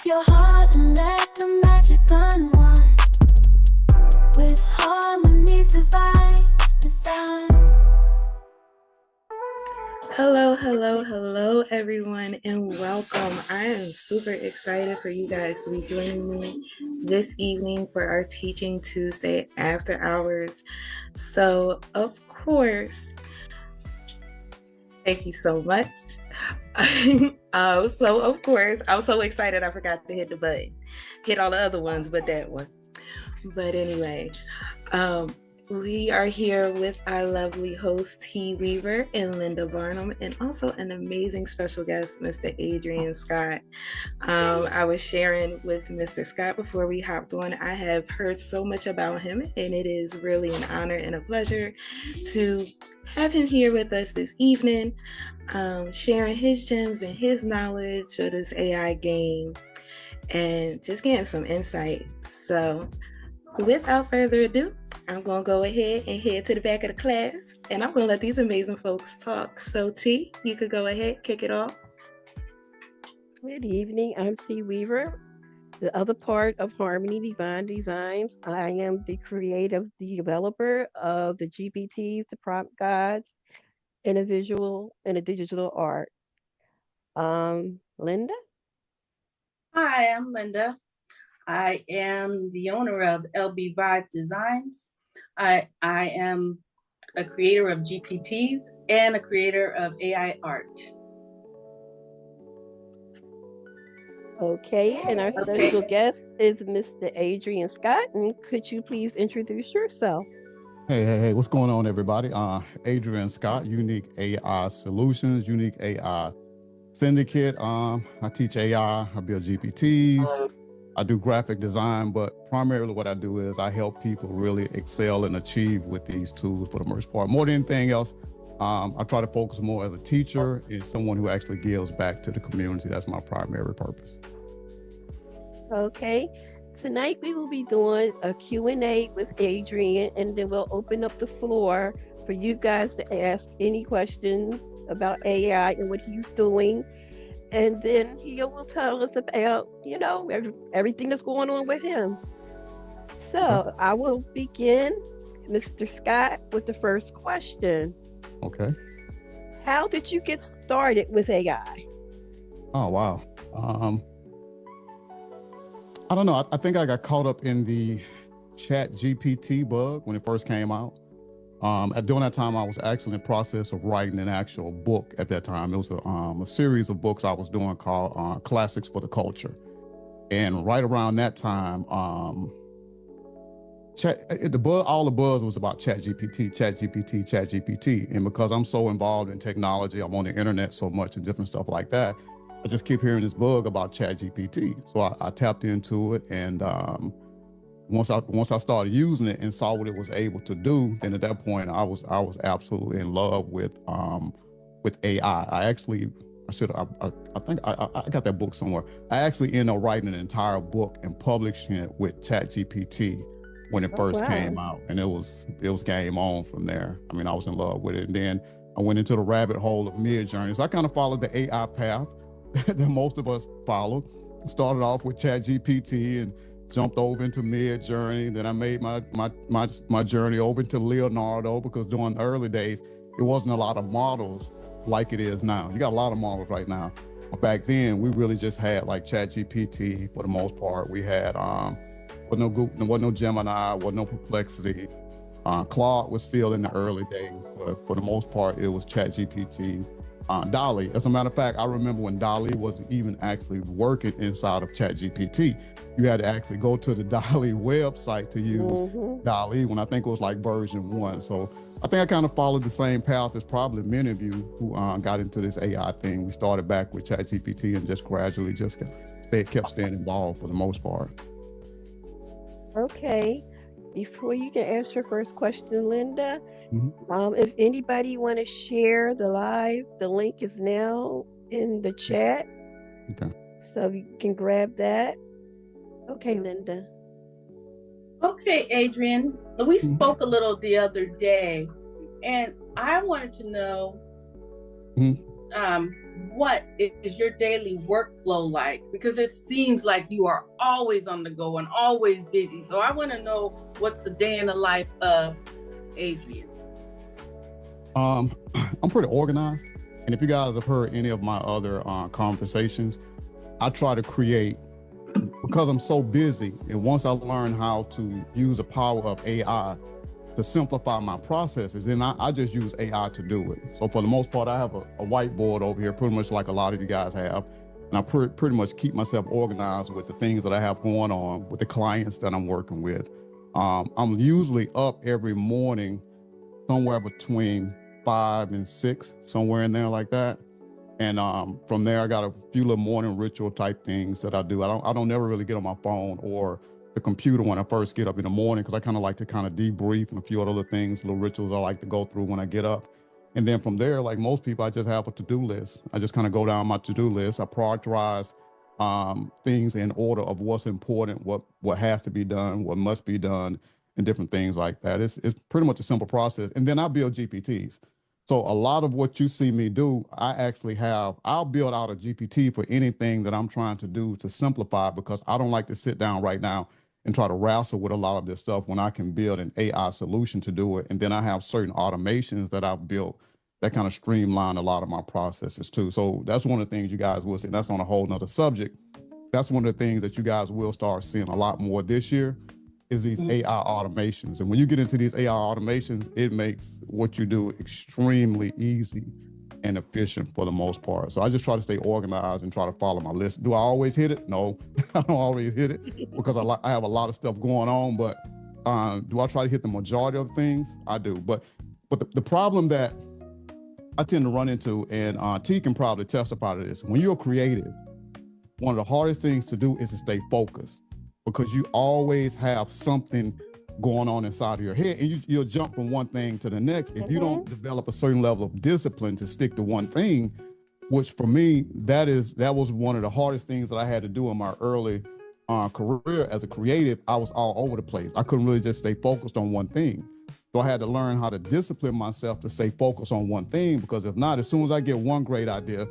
your heart and let the magic unwind. With harmonies divine design. Hello, everyone, and welcome. I am super excited for you guys to be joining me this evening for our Teaching Tuesday after hours. So, of course, thank you so much. Of course, I'm so excited I forgot to hit the button. Hit all the other ones, but that one. But anyway, we are here with our lovely host, T. Weaver and Linda Barnum, and also an amazing special guest, Mr. Adrian Scott. I was sharing with Mr. Scott before we hopped on. I have heard so much about him, and it is really an honor and a pleasure to have him here with us this evening, sharing his gems and his knowledge of this AI game and just getting some insight. So without further ado, I'm going to go ahead and head to the back of the class, and I'm going to let these amazing folks talk. So T, you could go ahead, kick it off. Good evening. I'm T. Weaver, the other part of Harmony Divine Designs. I am the creative developer of the GPTs, the prompt guides, and a visual and a digital art. Linda? Hi, I'm Linda. I am the owner of LB Vibe Designs. I am a creator of GPTs and a creator of AI art. Okay, and our special guest is Mr. Adrian Scott. And could you please introduce yourself? Hey, what's going on, everybody? Adrian Scott, Younique AI Solutions, Younique AI Syndicate. I teach AI, I build GPTs, I do graphic design, but primarily what I do is I help people really excel and achieve with these tools for the most part. More than anything else, I try to focus more as a teacher and someone who actually gives back to the community. That's my primary purpose. Okay. Tonight we will be doing a Q&A with Adrian, and then we'll open up the floor for you guys to ask any questions about AI and what he's doing. And then he will tell us about, everything that's going on with him. So I will begin, Mr. Scott, with the first question. Okay. How did you get started with AI? Oh, wow. I don't know. I think I got caught up in the Chat GPT bug when it first came out. During that time, I was actually in the process of writing an actual book at that time. It was a series of books I was doing called Classics for the Culture. And right around that time, all the buzz was about Chat GPT. And because I'm so involved in technology, I'm on the internet so much and different stuff like that, I just keep hearing this bug about Chat GPT. So I tapped into it, and once I started using it and saw what it was able to do, then at that point I was absolutely in love with AI. I think I got that book somewhere. I actually ended up writing an entire book and publishing it with ChatGPT when it first came out, and it was game on from there. I mean, I was in love with it, and then I went into the rabbit hole of Midjourney. So I kind of followed the AI path that most of us followed. Started off with ChatGPT and jumped over into Midjourney. Then I made my journey over to Leonardo, because during the early days, it wasn't a lot of models like it is now. You got a lot of models right now. But back then, we really just had like ChatGPT for the most part. We had wasn't no Google, wasn't no Gemini, wasn't no Perplexity. Claude was still in the early days, but for the most part, it was ChatGPT. DALL-E. As a matter of fact, I remember when DALL-E wasn't even actually working inside of ChatGPT. You had to actually go to the DALL-E website to use DALL-E when I think it was like version 1. So I think I kind of followed the same path as probably many of you who got into this AI thing. We started back with ChatGPT and just gradually just kept staying involved for the most part. Okay. Before you can answer your first question, Linda, if anybody want to share the live, the link is now in the chat. Okay. So you can grab that. Okay, Linda. Okay, Adrian, we spoke a little the other day, and I wanted to know, what is your daily workflow like? Because it seems like you are always on the go and always busy. So I want to know what's the day in the life of Adrian. I'm pretty organized. And if you guys have heard any of my other conversations, I try to create, because I'm so busy, and once I learn how to use the power of AI to simplify my processes, then I just use AI to do it. So for the most part, I have a whiteboard over here, pretty much like a lot of you guys have. And I pretty much keep myself organized with the things that I have going on with the clients that I'm working with. I'm usually up every morning somewhere between 5 and 6, somewhere in there like that. And from there, I got a few little morning ritual type things that I do. I don't never really get on my phone or the computer when I first get up in the morning, because I kind of like to debrief and a few other things, little rituals I like to go through when I get up. And then from there, like most people, I just have a to-do list. I just kind of go down my to-do list. I prioritize things in order of what's important, what has to be done, what must be done, and different things like that. It's pretty much a simple process. And then I build GPTs. So a lot of what you see me do, I'll build out a GPT for anything that I'm trying to do to simplify, because I don't like to sit down right now and try to wrestle with a lot of this stuff when I can build an AI solution to do it. And then I have certain automations that I've built that kind of streamline a lot of my processes too. So that's one of the things you guys will see. That's on a whole nother subject. That's one of the things that you guys will start seeing a lot more this year, is these AI automations. And when you get into these AI automations, it makes what you do extremely easy and efficient for the most part. So I just try to stay organized and try to follow my list. Do I always hit it? No, I don't always hit it, because I have a lot of stuff going on. But do I try to hit the majority of things? I do. But the problem that I tend to run into, and T can probably testify to this, when you're creative, one of the hardest things to do is to stay focused, because you always have something going on inside of your head, and you'll jump from one thing to the next. If you don't develop a certain level of discipline to stick to one thing, which for me, that was one of the hardest things that I had to do in my early career as a creative. I was all over the place. I couldn't really just stay focused on one thing. So I had to learn how to discipline myself to stay focused on one thing, because if not, as soon as I get one great idea,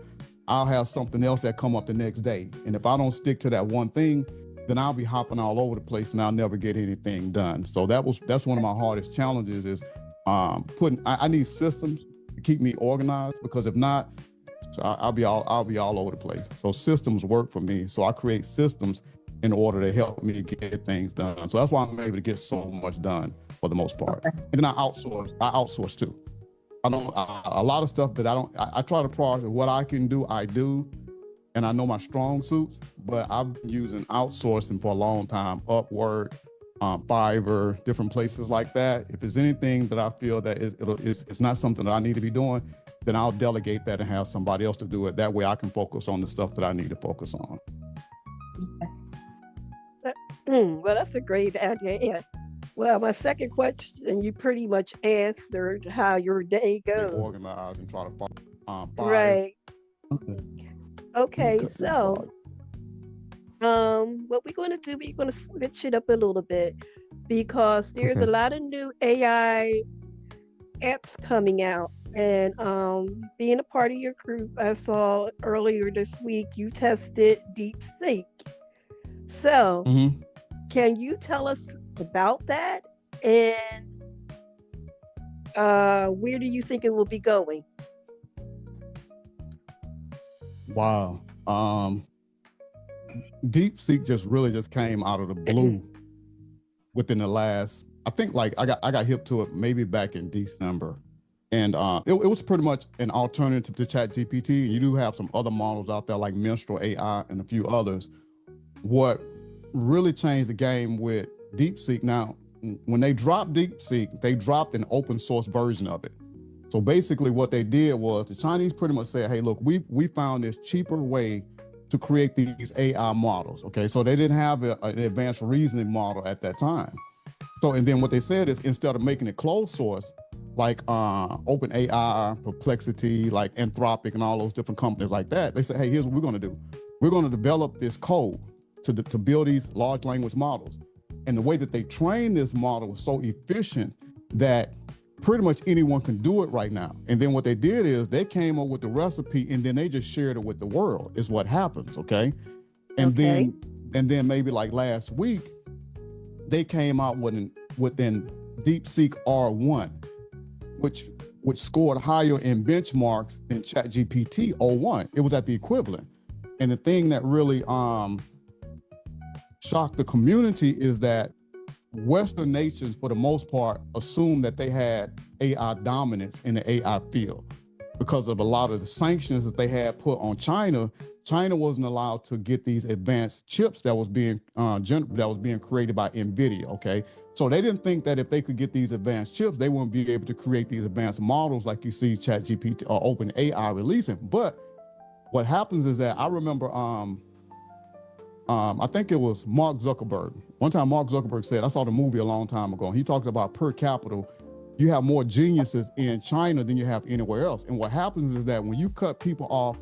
I'll have something else that come up the next day. And if I don't stick to that one thing, then I'll be hopping all over the place and I'll never get anything done. So that's one of my hardest challenges, is I need systems to keep me organized, because if not, I'll be all over the place. So systems work for me. So I create systems in order to help me get things done. So that's why I'm able to get so much done for the most part. And then I outsource too. A lot of stuff that I try to prioritize what I can do, I do. And I know my strong suits, but I've been using outsourcing for a long time, Upwork, Fiverr, different places like that. If there's anything that I feel that it's not something that I need to be doing, then I'll delegate that and have somebody else to do it. That way I can focus on the stuff that I need to focus on. Well, that's a great idea. Yeah. Well, my second question, you pretty much answered how your day goes. Organize and try to follow. Right. Okay, so what we're going to do, we're going to switch it up a little bit, because there's a lot of new AI apps coming out. And being a part of your group, I saw earlier this week you tested DeepSeek. So can you tell us about that, and where do you think it will be going? Wow. DeepSeek just came out of the blue within the last, I think, like I got hip to it maybe back in December. And it was pretty much an alternative to ChatGPT. You do have some other models out there like Minstrel AI and a few others. What really changed the game with DeepSeek, now, when they dropped DeepSeek, they dropped an open source version of it. So basically what they did was the Chinese pretty much said, hey, look, we found this cheaper way to create these AI models, okay? So they didn't have an advanced reasoning model at that time. So, and then what they said is, instead of making it closed source, like OpenAI, Perplexity, like Anthropic and all those different companies like that, they said, hey, here's what we're gonna do. We're gonna develop this code to build these large language models. And the way that they trained this model was so efficient that pretty much anyone can do it right now. And then what they did is they came up with the recipe and then they just shared it with the world is what happens, okay? And then maybe like last week, they came out within DeepSeek R1, which scored higher in benchmarks than ChatGPT O1. It was at the equivalent. And the thing that really shocked the community is that Western nations, for the most part, assumed that they had AI dominance in the AI field because of a lot of the sanctions that they had put on China. China wasn't allowed to get these advanced chips that was being created by NVIDIA. Okay, so they didn't think that if they could get these advanced chips, they wouldn't be able to create these advanced models like you see ChatGPT or OpenAI releasing. But what happens is that I remember, I think it was Mark Zuckerberg. One time Mark Zuckerberg said, I saw the movie a long time ago, and he talked about per capita, you have more geniuses in China than you have anywhere else. And what happens is that when you cut people off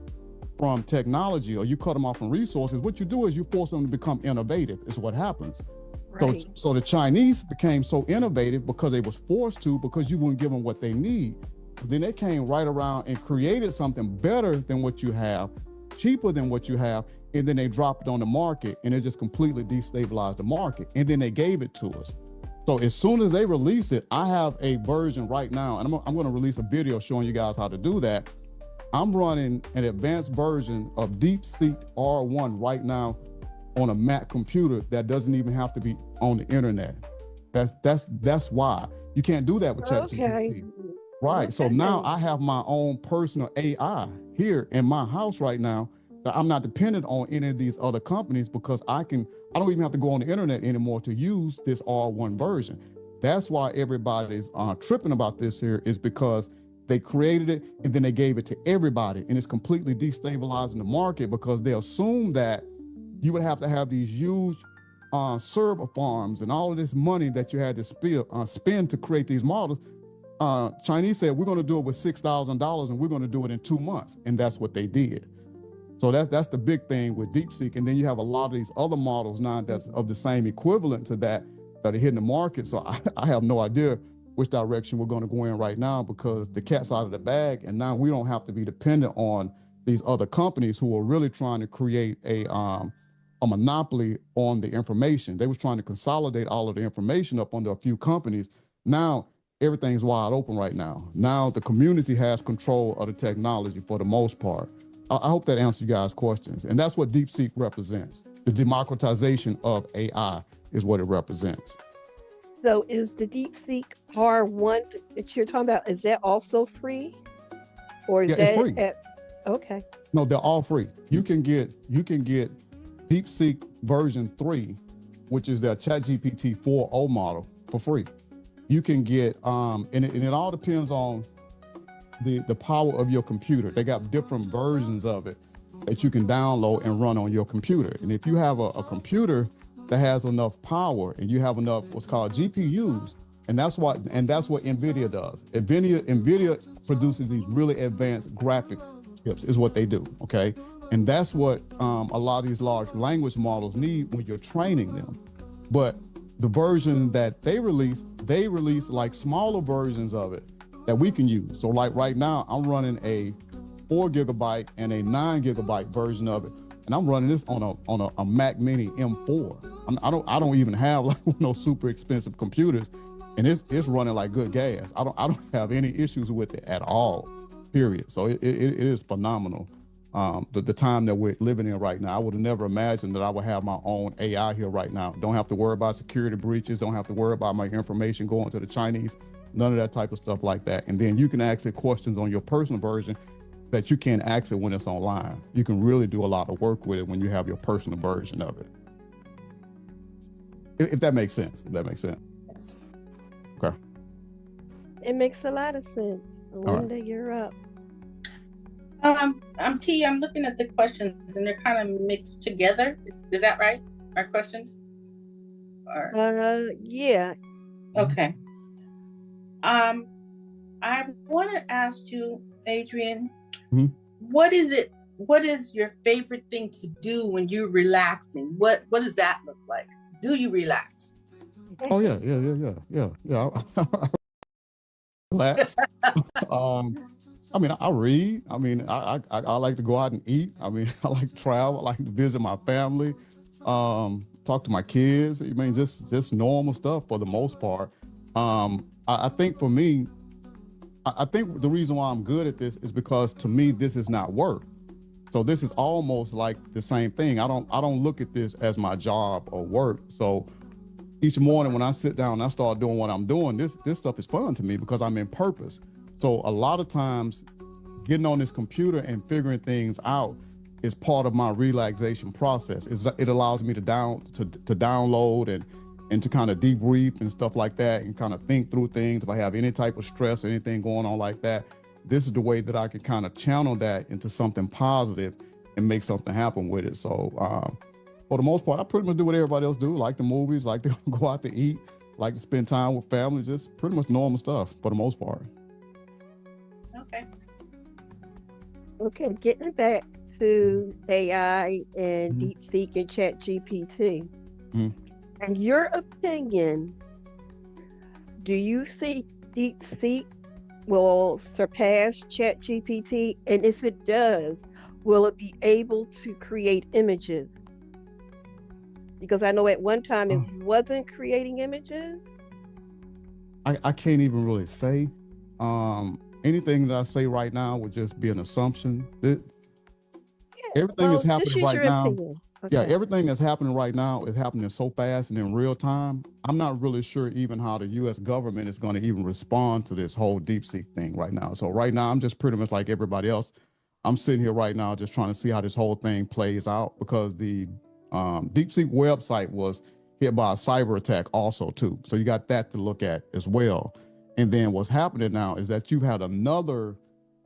from technology or you cut them off from resources, what you do is you force them to become innovative is what happens. Right. So the Chinese became so innovative because they was forced to, because you wouldn't give them what they need. Then they came right around and created something better than what you have, cheaper than what you have, and then they dropped it on the market and it just completely destabilized the market. And then they gave it to us. So as soon as they released it, I have a version right now, and I'm going to release a video showing you guys how to do that. I'm running an advanced version of DeepSeek R1 right now on a Mac computer that doesn't even have to be on the internet. That's why you can't do that with ChatGPT. Right. Okay. So now I have my own personal AI here in my house right now that I'm not dependent on any of these other companies because I don't even have to go on the internet anymore to use this R1 version. That's why everybody's tripping about this here, is because they created it and then they gave it to everybody, and it's completely destabilizing the market because they assume that you would have to have these huge server farms and all of this money that you had to spend to create these models. Chinese said, we're going to do it with $6,000 and we're going to do it in 2 months. And that's what they did. So that's the big thing with DeepSeek. And then you have a lot of these other models now that's of the same equivalent to that are hitting the market. So I have no idea which direction we're going to go in right now because the cat's out of the bag. And now we don't have to be dependent on these other companies who are really trying to create a monopoly on the information. They was trying to consolidate all of the information up under a few companies. Now, everything's wide open right now. Now the community has control of the technology for the most part. I hope that answers you guys' questions. And that's what DeepSeek represents. The democratization of AI is what it represents. So is the DeepSeek R1 that you're talking about, is that also free? Or is that it's free. Okay. No, they're all free. You can get DeepSeek version 3, which is their ChatGPT 4.0 model, for free. You can get, and it all depends on the power of your computer. They got different versions of it that you can download and run on your computer. And if you have a computer that has enough power and you have enough what's called GPUs, and that's what NVIDIA does. NVIDIA produces these really advanced graphic chips is what they do, okay? And that's what a lot of these large language models need when you're training them. But the version that they release like smaller versions of it that we can use. So like right now, I'm running a 4 gigabyte and a 9 gigabyte version of it. And I'm running this on a Mac Mini M4. I don't even have like no super expensive computers, and it's running like good gas. I don't have any issues with it at all, period. So it is phenomenal. The time that we're living in right now, I would have never imagined that I would have my own AI here right now. Don't have to worry about security breaches. Don't have to worry about my information going to the Chinese. None of that type of stuff like that. And then you can ask it questions on your personal version that you can't ask it when it's online. You can really do a lot of work with it when you have your personal version of it. If that makes sense. Yes. Okay. It makes a lot of sense. Linda, you're up. I'm looking at the questions and they're kind of mixed together. Is that right? Our questions? Yeah. Okay. I want to ask you, Adrian, what is your favorite thing to do when you're relaxing? What does that look like? Do you relax? Oh yeah. glass. I mean, I read. I mean, I like to go out and eat. I mean, I like to travel. I like to visit my family, talk to my kids. I mean, just normal stuff for the most part. I think for me, I think the reason why I'm good at this is because to me, this is not work. So this is almost like the same thing. I don't look at this as my job or work. So each morning when I sit down and I start doing what I'm doing, this stuff is fun to me because I'm in purpose. So a lot of times getting on this computer and figuring things out is part of my relaxation process. It allows me to download and to kind of debrief and stuff like that and kind of think through things. If I have any type of stress or anything going on like that, this is the way that I can kind of channel that into something positive and make something happen with it. So for the most part, I pretty much do what everybody else do. Like the movies, like to go out to eat, like to spend time with family, just pretty much normal stuff for the most part. Okay, getting back to AI and DeepSeek and ChatGPT. In your opinion, do you think DeepSeek will surpass ChatGPT? And if it does, will it be able to create images? Because I know at one time it wasn't creating images. I can't even really say. Anything that I say right now would just be an assumption. Everything that's happening right now. Okay. Yeah, everything that's happening right now is happening so fast and in real time. I'm not really sure even how the U.S. government is going to even respond to this whole DeepSeek thing right now. So right now, I'm just pretty much like everybody else. I'm sitting here right now just trying to see how this whole thing plays out because the DeepSeek website was hit by a cyber attack also too. So you got that to look at as well. And then what's happening now is that you've had another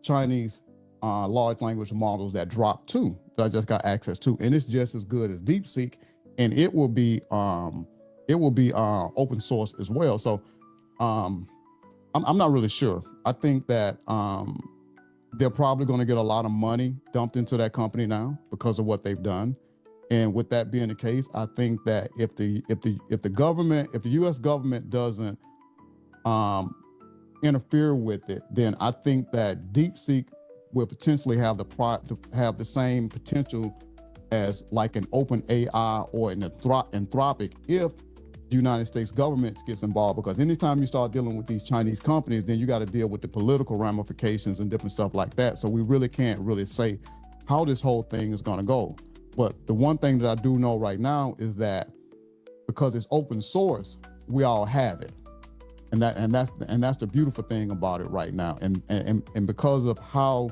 Chinese large language models that dropped too, that I just got access to, and it's just as good as DeepSeek, and it will be open source as well. So I'm not really sure. I think that they're probably going to get a lot of money dumped into that company now because of what they've done. And with that being the case, I think that if the U.S. government doesn't interfere with it, then I think that DeepSeek will potentially have the same potential as like an open AI or an Anthropic if the United States government gets involved. Because anytime you start dealing with these Chinese companies, then you got to deal with the political ramifications and different stuff like that. So we really can't really say how this whole thing is going to go. But the one thing that I do know right now is that because it's open source, we all have it. And that's the beautiful thing about it right now. And because of how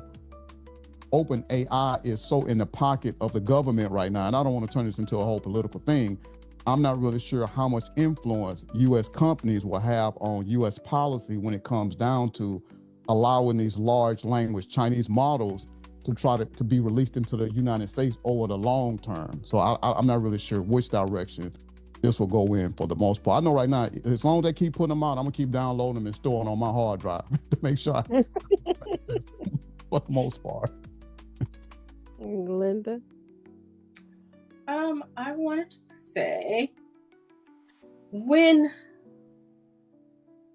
open AI is so in the pocket of the government right now, and I don't want to turn this into a whole political thing, I'm not really sure how much influence U.S. companies will have on U.S. policy when it comes down to allowing these large language Chinese models to try to be released into the United States over the long term. So I'm not really sure which direction this will go in for the most part. I know right now, as long as they keep putting them out, I'm gonna keep downloading them and storing them on my hard drive to make sure for the most part. Linda? I wanted to say,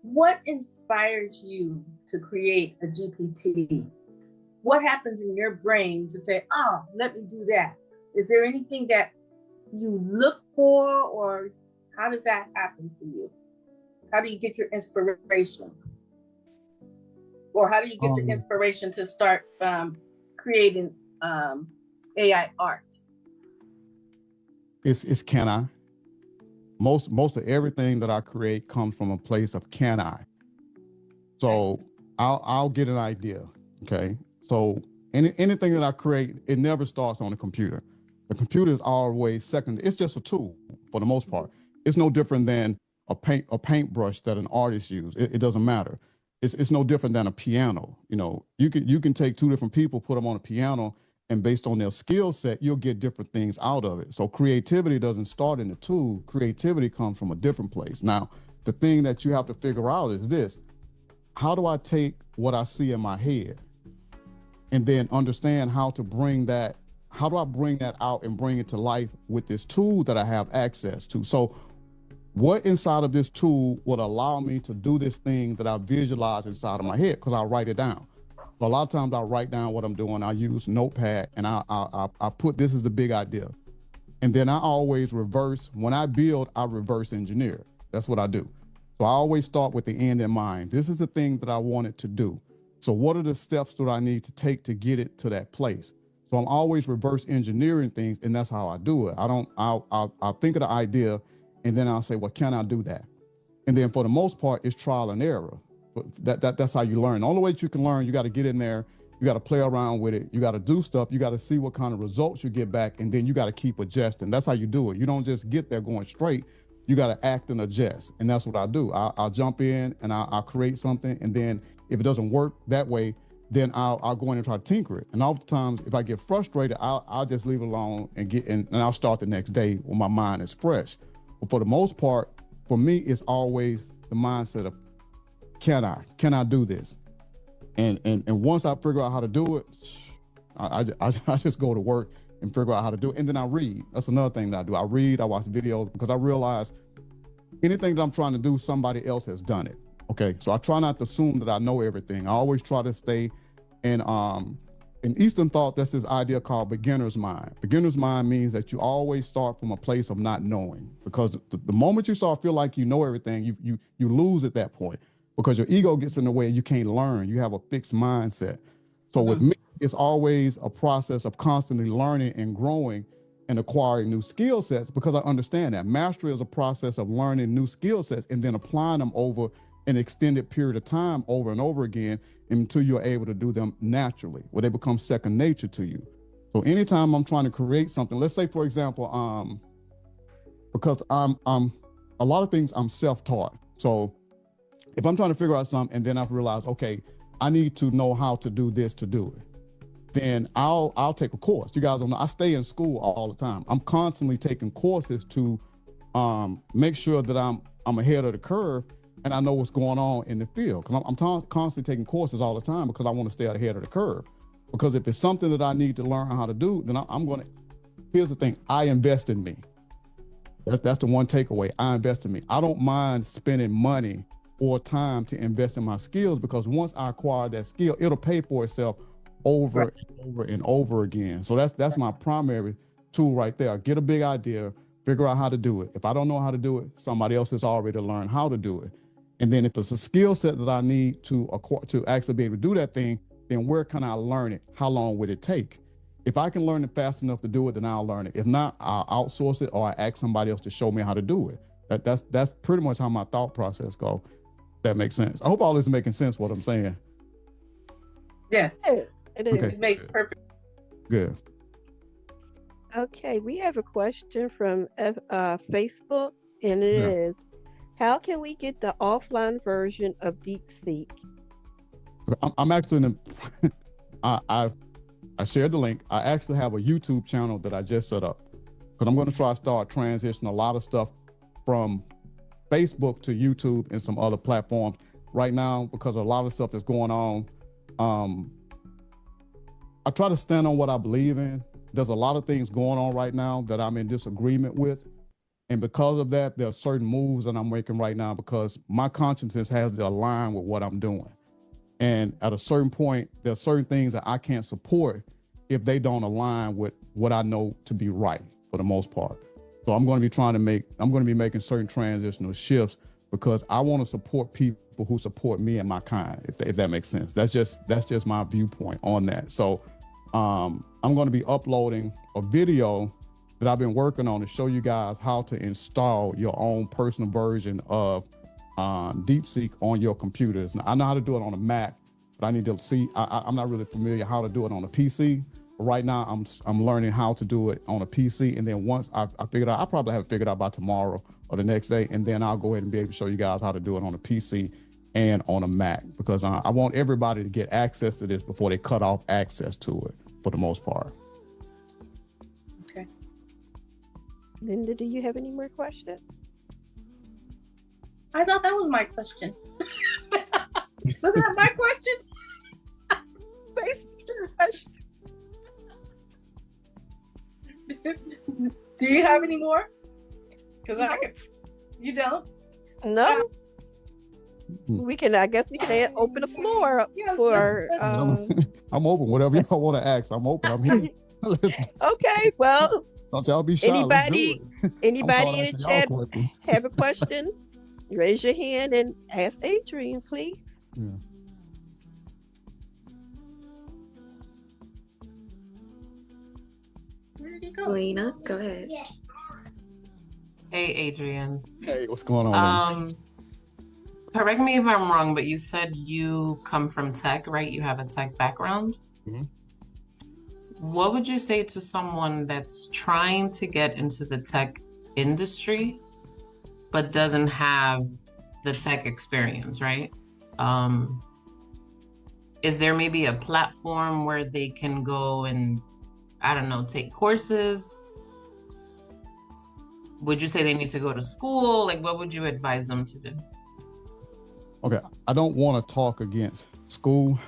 what inspires you to create a GPT? What happens in your brain to say, oh, let me do that? Is there anything that you look for, or how does that happen for you? How do you get your inspiration? Or how do you get the inspiration to start creating AI art? It's can I? Most of everything that I create comes from a place of can I. So I'll get an idea, okay? So anything that I create, it never starts on the computer. The computer is always second. It's just a tool for the most part. It's no different than a paintbrush that an artist uses. It doesn't matter. It's no different than a piano. You know, you can take two different people, put them on a piano, and based on their skill set, you'll get different things out of it. So creativity doesn't start in the tool. Creativity comes from a different place. Now, the thing that you have to figure out is this: how do I take what I see in my head and then understand how to bring that? How do I bring that out and bring it to life with this tool that I have access to? So what inside of this tool would allow me to do this thing that I visualize inside of my head, because I write it down. So a lot of times I write down what I'm doing. I use Notepad, and I put this as a big idea. And then I always reverse, when I build, I reverse engineer. That's what I do. So I always start with the end in mind. This is the thing that I wanted to do. So what are the steps that I need to take to get it to that place? So I'm always reverse engineering things, and that's how I do it. I'll think of the idea, and then I'll say, well, can I do that? And then for the most part, it's trial and error. But that's how you learn. The only way that you can learn, you got to get in there, you got to play around with it, you got to do stuff, you got to see what kind of results you get back, and then you got to keep adjusting. That's how you do it. You don't just get there going straight. You got to act and adjust, and that's what I do. I'll jump in and I'll create something, and then if it doesn't work that way, then I'll go in and try to tinker it. And oftentimes, if I get frustrated, I'll just leave it alone and I'll start the next day when my mind is fresh. But for the most part, for me, it's always the mindset of, can I do this? And once I figure out how to do it, I just go to work and figure out how to do it. And then I read. That's another thing that I do. I read, I watch videos, because I realize anything that I'm trying to do, somebody else has done it. Okay, so I try not to assume that I know everything. I always try to stay in Eastern thought, that's this idea called beginner's mind. Beginner's mind means that you always start from a place of not knowing, because the moment you start feel like you know everything, you lose at that point, because your ego gets in the way and you can't learn. You have a fixed mindset. So with me, it's always a process of constantly learning and growing and acquiring new skill sets, because I understand that mastery is a process of learning new skill sets and then applying them over an extended period of time over and over again until you're able to do them naturally, where they become second nature to you. So anytime I'm trying to create something, let's say, for example, because I'm a lot of things I'm self-taught. So if I'm trying to figure out something and then I realize, okay, I need to know how to do this to do it, then I'll take a course. You guys don't know, I stay in school all the time. I'm constantly taking courses to make sure that I'm ahead of the curve and I know what's going on in the field. Because I'm constantly taking courses all the time, because I want to stay ahead of the curve. Because if it's something that I need to learn how to do, then I'm going to, here's the thing, I invest in me. That's the one takeaway, I invest in me. I don't mind spending money or time to invest in my skills, because once I acquire that skill, it'll pay for itself over and over and over again. So that's my primary tool right there. Get a big idea, figure out how to do it. If I don't know how to do it, somebody else has already learned how to do it. And then if it's a skill set that I need to acquire to actually be able to do that thing, then where can I learn it? How long would it take? If I can learn it fast enough to do it, then I'll learn it. If not, I'll outsource it, or I ask somebody else to show me how to do it. That's pretty much how my thought process goes. That makes sense. I hope all this is making sense, what I'm saying. Yes, It is. Okay. it makes perfect. Good. Okay, we have a question from Facebook, and it Yeah. is, how can we get the offline version of DeepSeek? I'm actually in I shared the link. I actually have a YouTube channel that I just set up, because I'm going to try to start transitioning a lot of stuff from Facebook to YouTube and some other platforms right now, because a lot of stuff that's going on. I try to stand on what I believe in. There's a lot of things going on right now that I'm in disagreement with. And because of that, there are certain moves that I'm making right now, because my consciousness has to align with what I'm doing. And at a certain point, there are certain things that I can't support if they don't align with what I know to be right, for the most part. So I'm going to be making certain transitional shifts, because I want to support people who support me and my kind, if that makes sense. That's just my viewpoint on that. So I'm going to be uploading a video that I've been working on to show you guys how to install your own personal version of DeepSeek on your computers. Now, I know how to do it on a Mac, but I need to see, I'm not really familiar how to do it on a PC. But right now, I'm learning how to do it on a PC. And then once I figure it out, I'll probably have it figured out by tomorrow or the next day. And then I'll go ahead and be able to show you guys how to do it on a PC and on a Mac, because I want everybody to get access to this before they cut off access to it, for the most part. Okay. Linda, do you have any more questions? I thought that was my question. Wasn't that my question? Do you have any more? Because I could. You don't? No, I guess we can open the floor up Yes, for. I'm open. Whatever y'all want to ask, I'm open. I'm here. Okay, well, Don't y'all be shy. Let's do it. anybody in the answering y'all chat questions. have a question? Raise your hand and ask Adrian, please. Yeah. Where did he go? Lena, go ahead. Hey, Adrian. Hey, what's going on? Correct me if I'm wrong, but you said you come from tech, right? You have a tech background. Mhm. What would you say to someone that's trying to get into the tech industry, but doesn't have the tech experience, right? Is there maybe a platform where they can go and, I don't know, take courses? Would you say they need to go to school? Like, what would you advise them to do? Okay, I don't want to talk against school,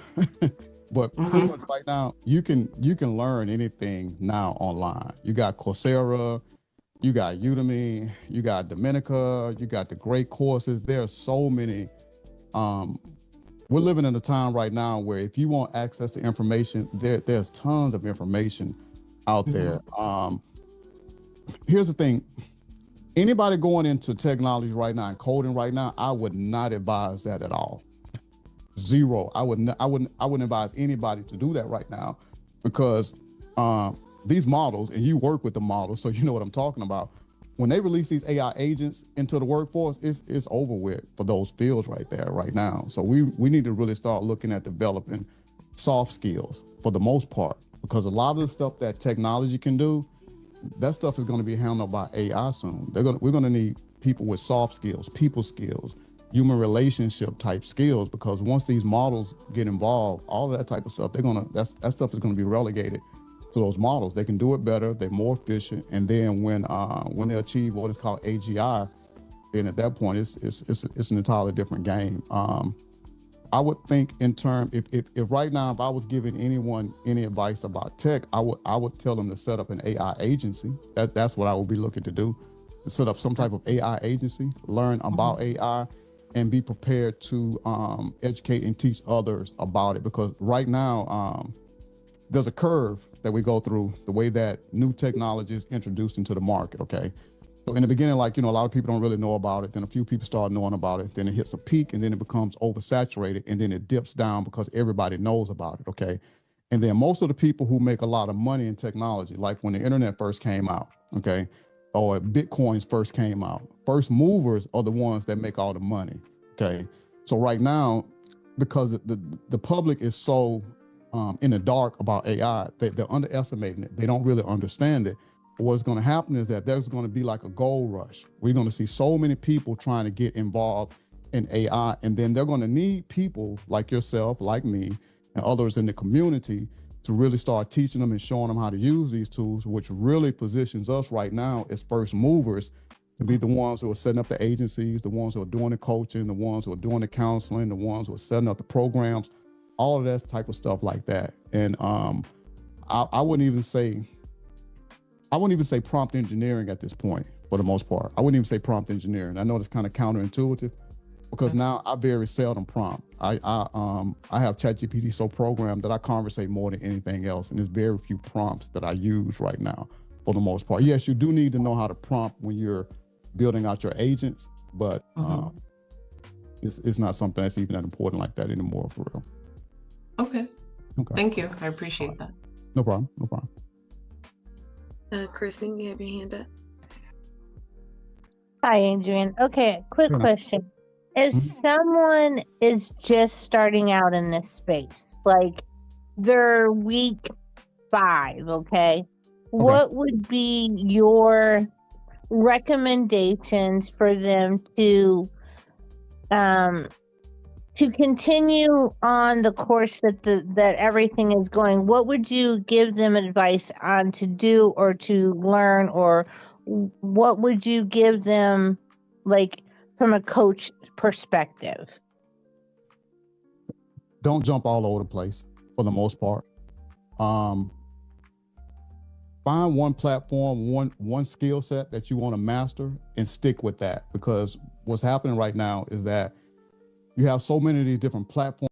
but pretty much right now you can learn anything now online. You got Coursera, you got Udemy, you got Dominica, you got the great courses. There are so many. We're living in a time right now where if you want access to information, there's tons of information out there. Here's the thing. Anybody going into technology right now and coding right now, I would not advise that at all. Zero. I wouldn't advise anybody to do that right now, because these models, and you work with the models, so you know what I'm talking about. When they release these AI agents into the workforce, it's over with for those fields right there right now. So we need to really start looking at developing soft skills for the most part, because a lot of the stuff that technology can do, that stuff is going to be handled by AI soon. We're going to need people with soft skills, people skills, human relationship type skills, because once these models get involved, all of that type of stuff, that stuff is going to be relegated to those models. They can do it better, they're more efficient, and then when they achieve what is called AGI, then at that point it's an entirely different game. I would think in terms, if right now, if I was giving anyone any advice about tech, I would tell them to set up an AI agency. That's what I would be looking to do. To set up some type of AI agency, learn about AI, and be prepared to educate and teach others about it. Because right now, there's a curve that we go through, the way that new technology is introduced into the market, okay? So in the beginning, like, a lot of people don't really know about it. Then a few people start knowing about it. Then it hits a peak, and then it becomes oversaturated, and then it dips down because everybody knows about it, okay? And then most of the people who make a lot of money in technology, like when the internet first came out, okay, or Bitcoins first came out, first movers are the ones that make all the money, okay? So right now, because the public is so in the dark about AI, they're underestimating it. They don't really understand it. What's going to happen is that there's going to be like a gold rush. We're going to see so many people trying to get involved in AI, and then they're going to need people like yourself, like me, and others in the community to really start teaching them and showing them how to use these tools, which really positions us right now as first movers to be the ones who are setting up the agencies, the ones who are doing the coaching, the ones who are doing the counseling, the ones who are setting up the programs, all of that type of stuff like that. And I wouldn't even say prompt engineering at this point, for the most part. I wouldn't even say prompt engineering. I know it's kind of counterintuitive, because now I very seldom prompt. I have ChatGPT so programmed that I conversate more than anything else, and there's very few prompts that I use right now, for the most part. Yes, you do need to know how to prompt when you're building out your agents, but it's not something that's even that important like that anymore, for real. Okay. Thank you. I appreciate that. No problem. Kristen, you have your hand up. Hi, Adrian. Okay, quick question. If someone is just starting out in this space, like they're week 5, okay, what would be your recommendations for them to continue on the course that everything is going? What would you give them advice on to do or to learn, or what would you give them, like, from a coach perspective? Don't jump all over the place, for the most part. find one platform, one skill set that you want to master and stick with that. Because what's happening right now is that you have so many of these different platforms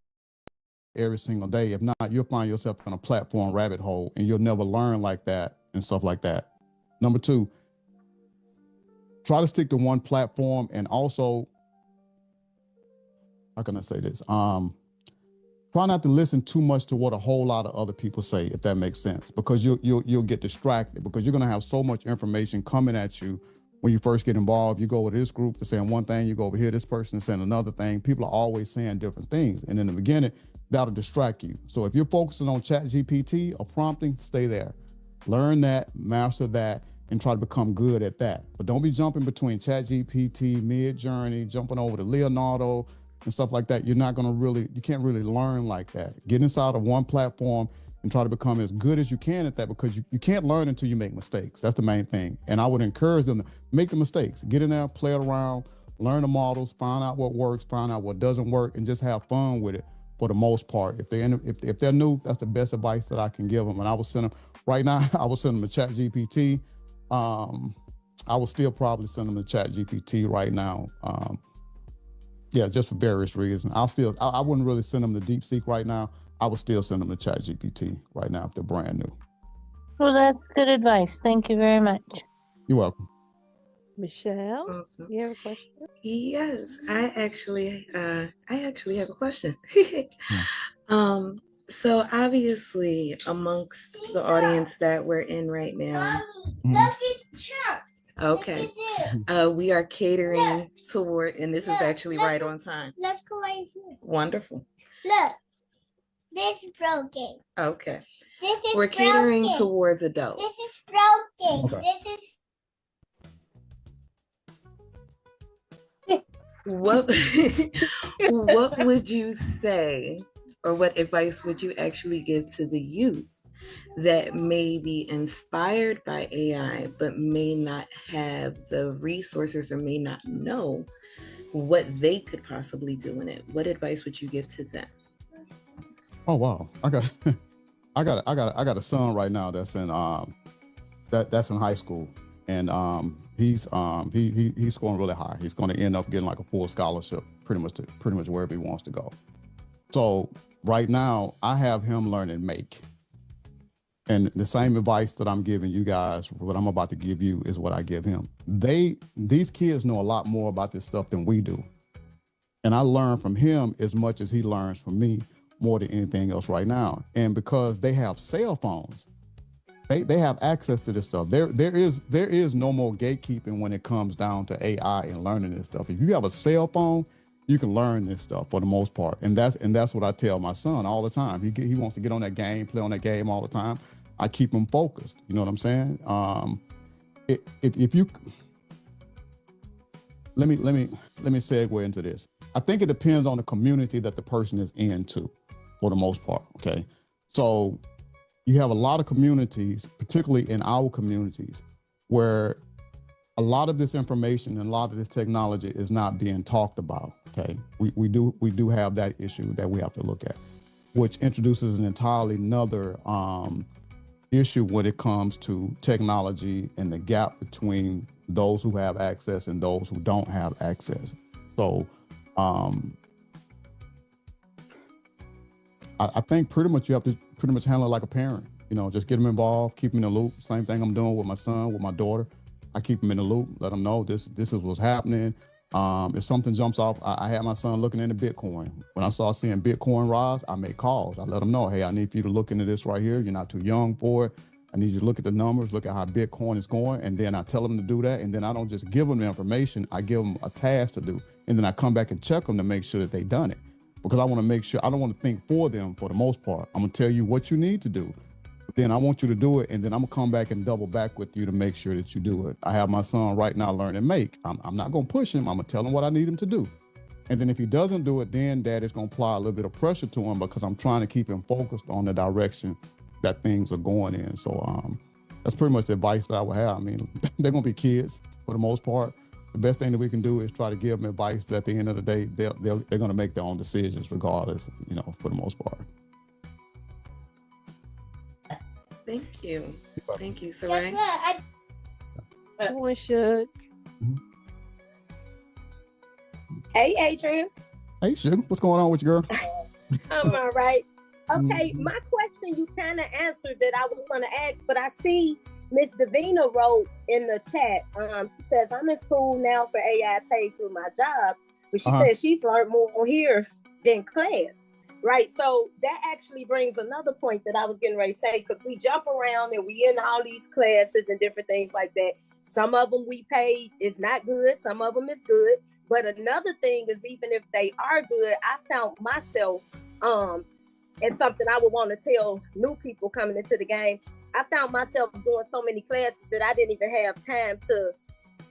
every single day. If not, you'll find yourself in a platform rabbit hole and you'll never learn like that and stuff like that. Number two, try to stick to one platform, and also, how can I say this? Try not to listen too much to what a whole lot of other people say, if that makes sense, because you'll get distracted, because you're gonna have so much information coming at you when you first get involved. You go with this group, they're saying one thing, you go over here, this person is saying another thing. People are always saying different things, and in the beginning, that'll distract you. So if you're focusing on ChatGPT or prompting, stay there. Learn that, master that, and try to become good at that. But don't be jumping between ChatGPT, Midjourney, jumping over to Leonardo and stuff like that. You can't really learn like that. Get inside of one platform and try to become as good as you can at that, because you can't learn until you make mistakes. That's the main thing. And I would encourage them to make the mistakes. Get in there, play it around, learn the models, find out what works, find out what doesn't work, and just have fun with it for the most part. If they're new, that's the best advice that I can give them. And I would send them, right now, I would send them to ChatGPT. I would still probably send them to ChatGPT right now. Yeah, just for various reasons. I wouldn't really send them to DeepSeek right now. I would still send them to ChatGPT right now if they're brand new. Well, that's good advice. Thank you very much. You're welcome. Michelle, Awesome. you have a question? Yes, I actually have a question. So obviously, amongst the audience that we're in right now, okay, we are catering toward, and this is actually right on time. Look right here. Wonderful. Look, this is broken. Okay, This is we're catering broken. towards adults. This is broken. Okay. This is What what would you say, or what advice would you actually give to the youth that may be inspired by AI but may not have the resources or may not know what they could possibly do in it? What advice would you give to them? Oh wow, I got a son right now that's in that's in high school, and he's scoring really high. He's going to end up getting like a full scholarship, pretty much wherever he wants to go. So right now, I have him learning make, and the same advice that I'm giving you guys, what I'm about to give you, is what I give him. These kids know a lot more about this stuff than we do, and I learn from him as much as he learns from me, more than anything else right now. And because they have cell phones, they have access to this stuff. There is no more gatekeeping when it comes down to AI and learning this stuff. If you have a cell phone, you can learn this stuff for the most part. And that's what I tell my son all the time. He wants to get on that game, play on that game all the time. I keep him focused. You know what I'm saying? If you let me segue into this. I think it depends on the community that the person is in too, for the most part. Okay, so you have a lot of communities, particularly in our communities, where a lot of this information and a lot of this technology is not being talked about. Okay, we do have that issue that we have to look at, which introduces an entirely another issue when it comes to technology and the gap between those who have access and those who don't have access. So I think pretty much you have to handle it like a parent. You know, just get them involved, keep them in the loop. Same thing I'm doing with my son, with my daughter. I keep them in the loop, let them know this is what's happening. If something jumps off, I had my son looking into Bitcoin. When I started seeing Bitcoin rise, I made calls. I let him know, hey, I need for you to look into this right here. You're not too young for it. I need you to look at the numbers, look at how Bitcoin is going. And then I tell them to do that. And then I don't just give them the information, I give them a task to do. And then I come back and check them to make sure that they done it. Because I want to make sure, I don't want to think for them for the most part. I'm going to tell you what you need to do. Then I want you to do it, and then I'm gonna come back and double back with you to make sure that you do it. I have my son right now learning make. I'm not gonna push him. I'm gonna tell him what I need him to do. And then if he doesn't do it, then daddy's gonna apply a little bit of pressure to him, because I'm trying to keep him focused on the direction that things are going in. So that's pretty much the advice that I would have. I mean, they're gonna be kids for the most part. The best thing that we can do is try to give them advice, but at the end of the day, they're gonna make their own decisions regardless, you know, for the most part. Thank you. Thank you, Guess Sarai. what? Come on, Shug. Hey, Adrian. Hey, Sugar, what's going on with you, girl? I'm all right. Okay, Mhm. my question you kind of answered that I was going to ask, but I see Miss Davina wrote in the chat. She says, I'm in school now for AI paid through my job, but she says she's learned more here than class. Right. So that actually brings another point that I was getting ready to say, because we jump around and we in all these classes and different things like that. Some of them we paid is not good. Some of them is good. But another thing is, even if they are good, I found myself, and something I would want to tell new people coming into the game, I found myself doing so many classes that I didn't even have time to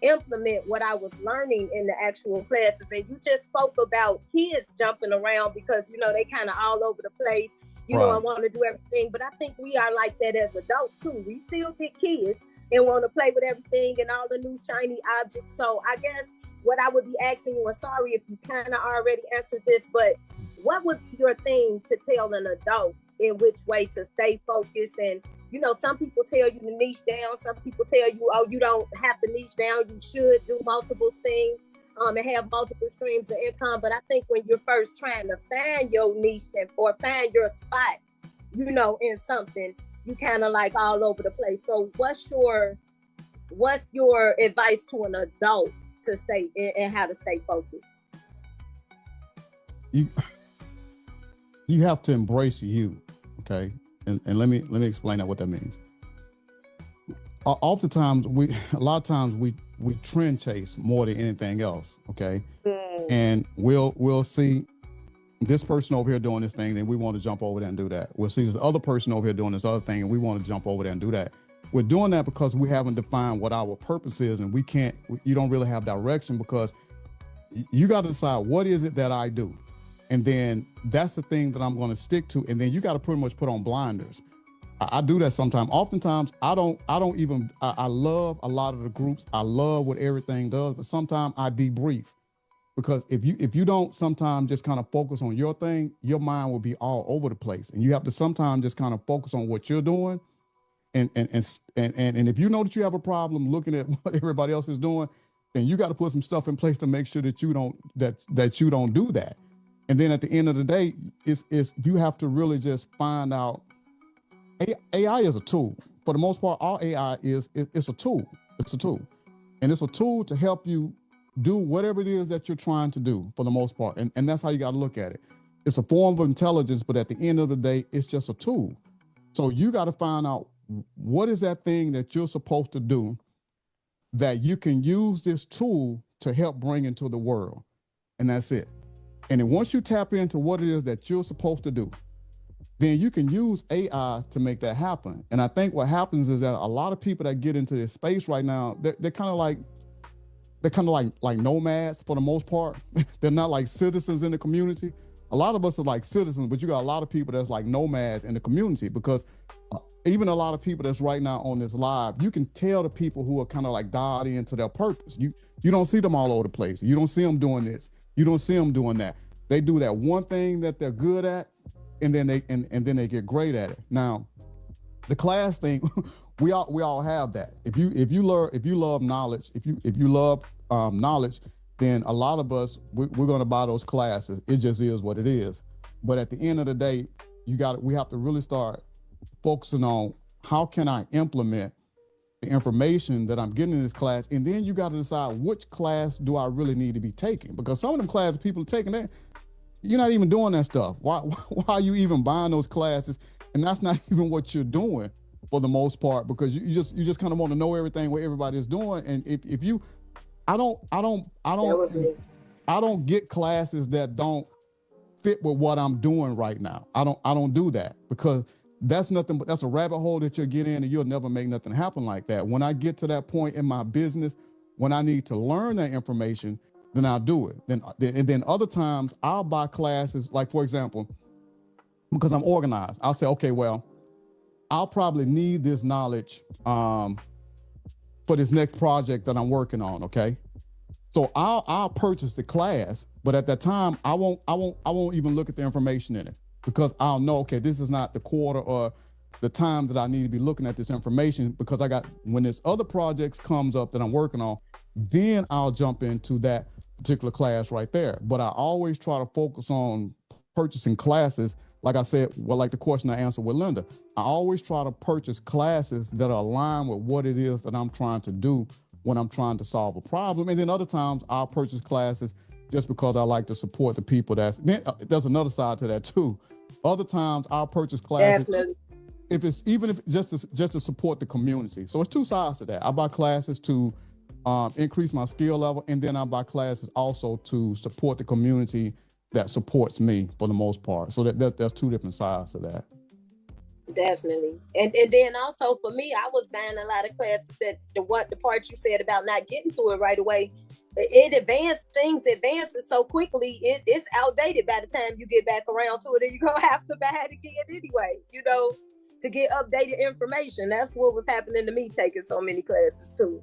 implement what I was learning in the actual classes. And you just spoke about kids jumping around because, you know, they kind of all over the place, you know, and want to do everything. But I think we are like that as adults too. We still get kids and want to play with everything and all the new shiny objects. So I guess what I would be asking you, and sorry if you kind of already answered this, but what would be your thing to tell an adult in which way to stay focused? And, you know, some people tell you to niche down. Some people tell you, oh, you don't have to niche down. You should do multiple things and have multiple streams of income. But I think when you're first trying to find your niche or find your spot, you know, in something, you kind of like all over the place. So what's your advice to an adult to stay and how to stay focused? You have to embrace you, okay? And let me explain that, what that means. Oftentimes, a lot of times we trend chase more than anything else, okay? And we'll see this person over here doing this thing, then we want to jump over there and do that. We'll see this other person over here doing this other thing, and we want to jump over there and do that. We're doing that because we haven't defined what our purpose is, and you don't really have direction, because you got to decide, what is it that I do? And then that's the thing that I'm going to stick to. And then you got to pretty much put on blinders. I do that sometimes. Oftentimes, I love a lot of the groups. I love what everything does, but sometimes I debrief, because if you don't sometimes just kind of focus on your thing, your mind will be all over the place. And you have to sometimes just kind of focus on what you're doing. And if you know that you have a problem looking at what everybody else is doing, then you got to put some stuff in place to make sure that you don't do that. And then at the end of the day, it's you have to really just find out. AI is a tool. For the most part, all AI it's a tool. It's a tool. And it's a tool to help you do whatever it is that you're trying to do, for the most part. And that's how you got to look at it. It's a form of intelligence, but at the end of the day, it's just a tool. So you got to find out, what is that thing that you're supposed to do that you can use this tool to help bring into the world. And that's it. And then once you tap into what it is that you're supposed to do, then you can use AI to make that happen. And I think what happens is that a lot of people that get into this space right now, they're kind of like nomads for the most part. They're not like citizens in the community. A lot of us are like citizens, but you got a lot of people that's like nomads in the community, because even a lot of people that's right now on this live, you can tell the people who are kind of like dialed into their purpose. You don't see them all over the place. You don't see them doing this. You don't see them doing that. They do that one thing that they're good at, and then they get great at it. Now, the class thing, we all have that. If you love knowledge, if you love knowledge, then a lot of us we're going to buy those classes. It just is what it is. But at the end of the day, we have to really start focusing on, how can I implement the information that I'm getting in this class? And then you got to decide, which class do I really need to be taking? Because some of them classes people are taking, that you're not even doing that stuff. Why are you even buying those classes? And that's not even what you're doing for the most part, because you just kind of want to know everything what everybody is doing. And if you, I don't get classes that don't fit with what I'm doing right now. I don't do that, because that's nothing but, that's a rabbit hole that you'll get in, and you'll never make nothing happen like that. When I get to that point in my business, when I need to learn that information, then I'll do it. Then other times I'll buy classes, like, for example, because I'm organized, I'll say, okay, well, I'll probably need this knowledge for this next project that I'm working on. Okay. So I'll purchase the class, but at that time I won't even look at the information in it, because I'll know, okay, this is not the quarter or the time that I need to be looking at this information, because when this other projects comes up that I'm working on, then I'll jump into that particular class right there. But I always try to focus on purchasing classes. Like I said, well, like the question I answered with Linda, I always try to purchase classes that are aligned with what it is that I'm trying to do when I'm trying to solve a problem. And then other times I'll purchase classes just because I like to support the people. There's another side to that too. Other times I'll purchase classes. Definitely. If just to support the community. So it's two sides to that. I buy classes to increase my skill level, and then I buy classes also to support the community that supports me for the most part. So there's two different sides to that. Definitely. And then also for me, I was buying a lot of classes that the part you said about not getting to it right away, things advances so quickly, it's outdated by the time you get back around to it, and you're gonna have to buy it again anyway, to get updated information. That's what was happening to me taking so many classes too.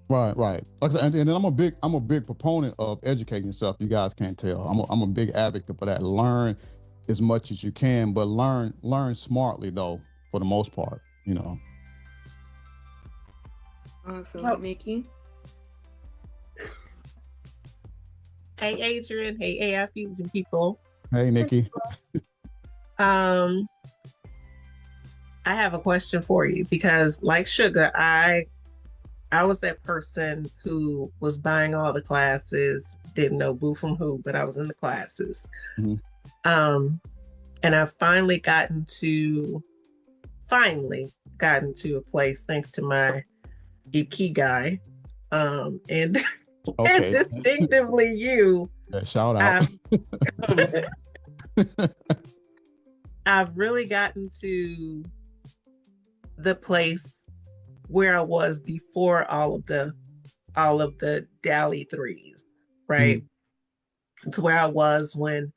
Right. Like I said, and then I'm a big proponent of educating yourself. You guys can't tell. I'm a big advocate for that. Learn as much as you can, but learn smartly though, for the most part, Awesome. Nikki. Hey, Adrian. Hey, AI Fusion people. Hey, Nikki. I have a question for you, because like Sugar, I was that person who was buying all the classes, didn't know boo from who, but I was in the classes. Mm-hmm. And I've finally gotten to a place, thanks to my Ikigai, and Okay. and distinctively you. Shout out. I've really gotten to the place where I was before all of the DALL-E 3s, right? Mm-hmm. To where I was when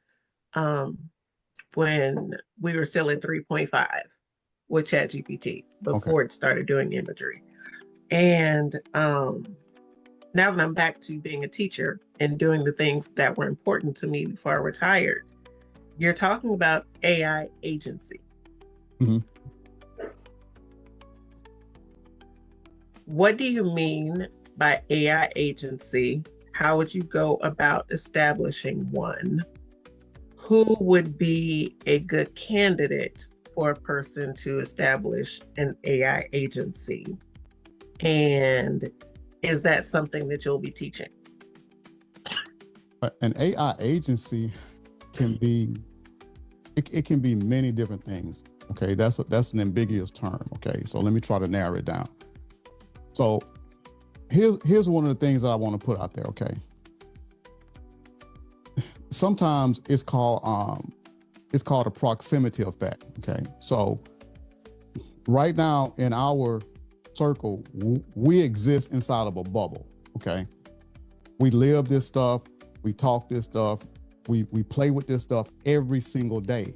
we were still at 3.5 with ChatGPT before it started doing imagery. And now that I'm back to being a teacher and doing the things that were important to me before I retired, you're talking about AI agency. Mm-hmm. What do you mean by AI agency? How would you go about establishing one? Who would be a good candidate for a person to establish an AI agency? And is that something that you'll be teaching? An AI agency can be, it can be many different things. Okay, that's an ambiguous term. Okay, so let me try to narrow it down. So here's one of the things that I want to put out there. Okay, sometimes it's called a proximity effect. Okay, so right now in our circle, we exist inside of a bubble. Okay, we live this stuff, we talk this stuff, we play with this stuff every single day.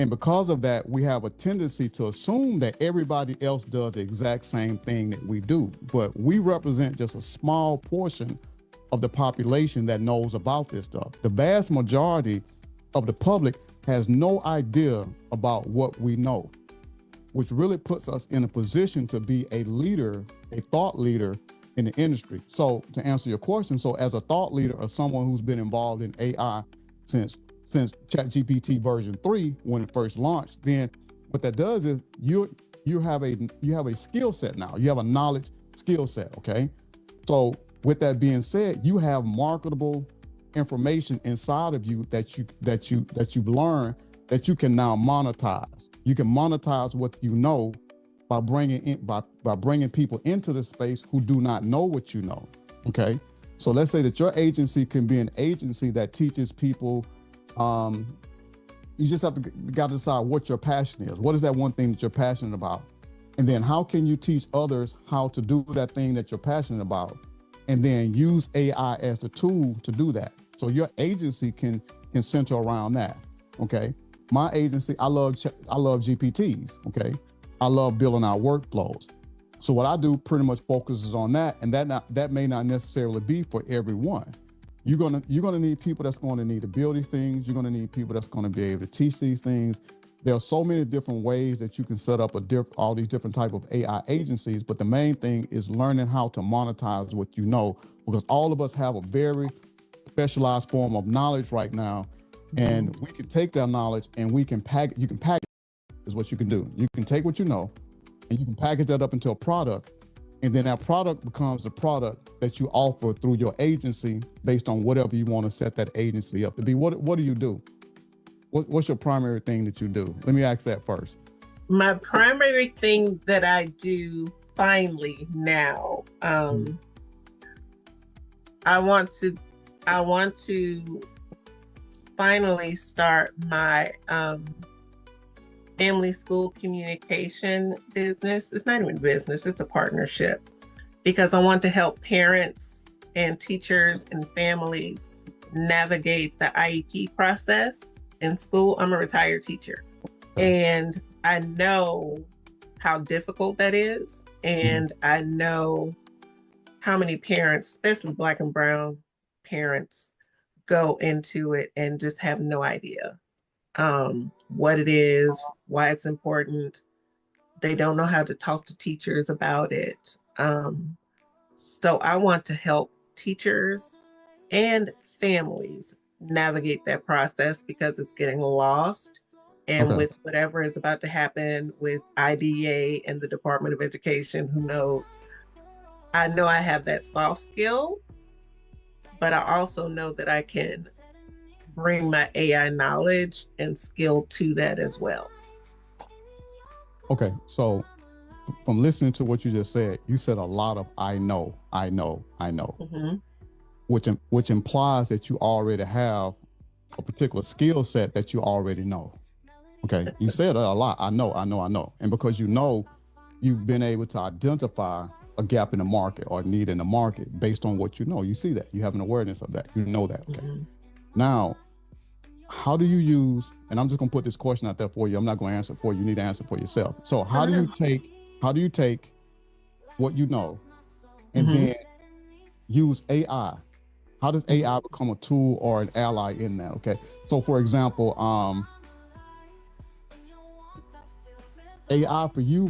And because of that, we have a tendency to assume that everybody else does the exact same thing that we do. But we represent just a small portion of the population that knows about this stuff. The vast majority of the public has no idea about what we know, which really puts us in a position to be a leader, a thought leader in the industry. So to answer your question, so as a thought leader or someone who's been involved in AI since ChatGPT version 3, when it first launched, then what that does is you have a skill set now. You have a knowledge skill set, okay? So with that being said, you have marketable information inside of you that you've learned that you can now monetize. You can monetize what you know by bringing people into the space who do not know what you know, okay? So let's say that your agency can be an agency that teaches people. You just got to decide what your passion is. What is that one thing that you're passionate about? And then how can you teach others how to do that thing that you're passionate about? And then use AI as the tool to do that. So your agency can center around that, okay? My agency, I love GPTs, okay? I love building out workflows. So what I do pretty much focuses on that, and that may not necessarily be for everyone. You're gonna need people that's going to need to build these things. You're going to need people that's going to be able to teach these things. there are so many different ways that you can set up all these different type of AI agencies, but the main thing is learning how to monetize what you know, because all of us have a very specialized form of knowledge right now, and we can take that knowledge and you can package is what you can do. You can take what you know and you can package that up into a product, and then that product becomes the product that you offer through your agency based on whatever you want to set that agency up to be. What do you do? What's your primary thing that you do? Let me ask that first. My primary thing that I do finally now, I want to finally start my family school communication business. It's not even business, it's a partnership, because I want to help parents and teachers and families navigate the IEP process in school. I'm a retired teacher, and I know how difficult that is. And I know how many parents, especially Black and brown parents, go into it and just have no idea what it is, why it's important. They don't know how to talk to teachers about it. So I want to help teachers and families navigate that process, because it's getting lost. And with whatever is about to happen with IDEA and the Department of Education, who knows? I know I have that soft skill, but I also know that I can bring my AI knowledge and skill to that as well. Okay, so from listening to what you just said, you said a lot of I know, which implies that you already have a particular skill set that you already know. Okay, you said a lot. I know. And because you know, you've been able to identify a gap in the market or need in the market based on what you know. You see that. You have an awareness of that. You know that. Okay. Now, how do you use, and I'm just going to put this question out there for you. I'm not going to answer it for you. You need to answer it for yourself. So how do you take what you know and then use AI? How does AI become a tool or an ally in that? Okay. So for example, AI for you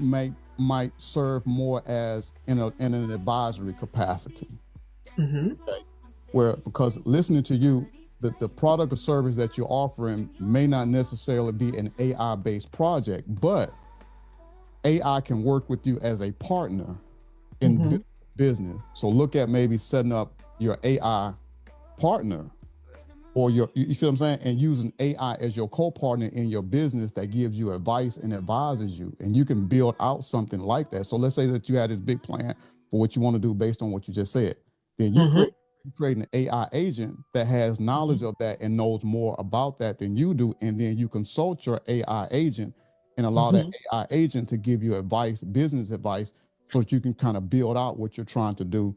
might serve more as in an advisory capacity. Okay? Where, because listening to you, the product or service that you're offering may not necessarily be an AI-based project, but AI can work with you as a partner in business. So look at maybe setting up your AI partner, or you see what I'm saying, and using AI as your co-partner in your business that gives you advice and advises you, and you can build out something like that. So let's say that you had this big plan for what you want to do based on what you just said. Then you create an AI agent that has knowledge of that and knows more about that than you do, and then you consult your AI agent and allow that AI agent to give you advice, business advice, so that you can kind of build out what you're trying to do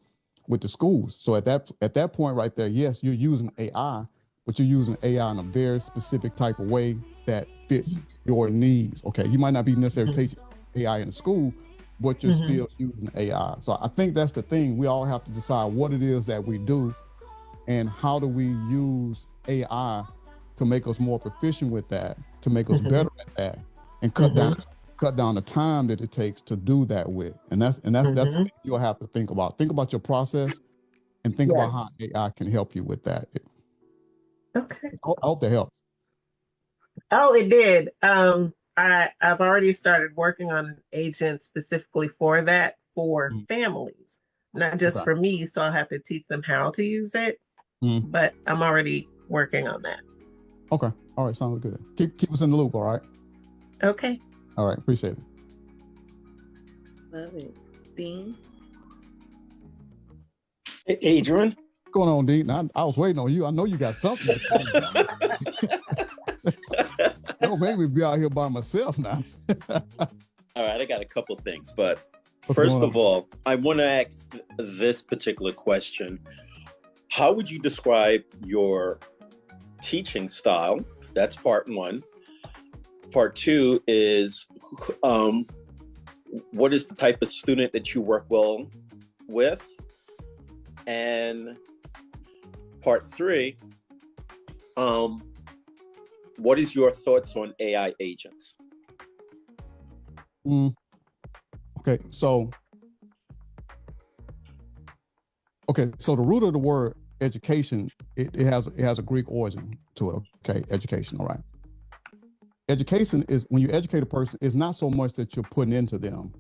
with the schools. So at that point right there, yes, you're using AI, but you're using AI in a very specific type of way that fits your needs. Okay, you might not be necessarily teaching AI in the school, but you're still using AI. So I think that's the thing. We all have to decide what it is that we do and how do we use AI to make us more proficient with that, to make us better at that, and cut down the time that it takes to do that with. And that's the thing you'll have to think about. Think about your process and think about how AI can help you with that. Okay. I hope that helps. Oh, it did. I've already started working on an agent specifically for that, for families, not just for me. So I'll have to teach them how to use it, but I'm already working on that. Okay. All right. Sounds good. Keep us in the loop. All right. Okay. All right. Appreciate it. Love it. Dean? Hey, Adrian. What's going on, Dean? I was waiting on you. I know you got something to say. Don't make me be out here by myself now. All right, I got a couple things, but first of all, I want to ask this particular question. How would you describe your teaching style? That's part one. Part two is, what is the type of student that you work well with? And part three, what is your thoughts on AI agents? Okay, so the root of the word education, it has a Greek origin to it. Okay, education. All right. Education is when you educate a person, it's not so much that you're putting into them.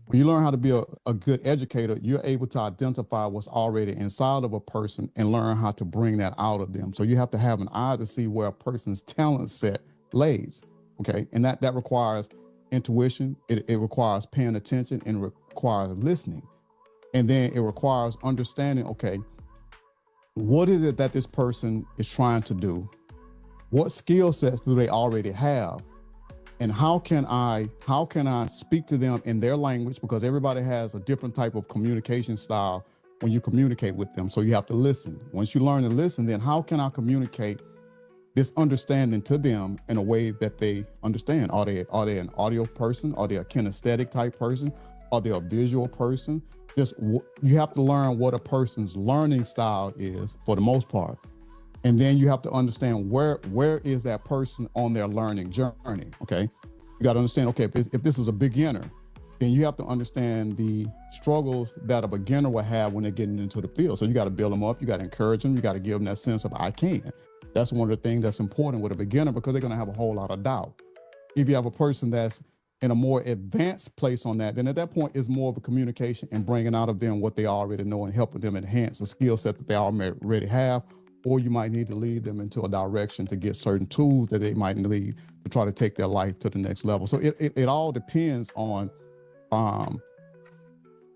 When you learn how to be a good educator, you're able to identify what's already inside of a person and learn how to bring that out of them. So you have to have an eye to see where a person's talent set lays. Okay, and that requires intuition. It requires paying attention and requires listening, and then it requires understanding. Okay, what is it that this person is trying to do? What skill sets do they already have? And how can I speak to them in their language? Because everybody has a different type of communication style when you communicate with them. So you have to listen. Once you learn to listen, then how can I communicate this understanding to them in a way that they understand? Are they an audio person? Are they a kinesthetic type person? Are they a visual person? You have to learn what a person's learning style is for the most part. And then you have to understand where is that person on their learning journey, okay? You got to understand, okay, if this is a beginner, then you have to understand the struggles that a beginner will have when they're getting into the field. So you got to build them up, you got to encourage them, you got to give them that sense of I can. That's one of the things that's important with a beginner because they're going to have a whole lot of doubt. If you have a person that's in a more advanced place on that, then at that point it's more of a communication and bringing out of them what they already know and helping them enhance the skill set that they already have. Or you might need to lead them into a direction to get certain tools that they might need to try to take their life to the next level. So it all depends on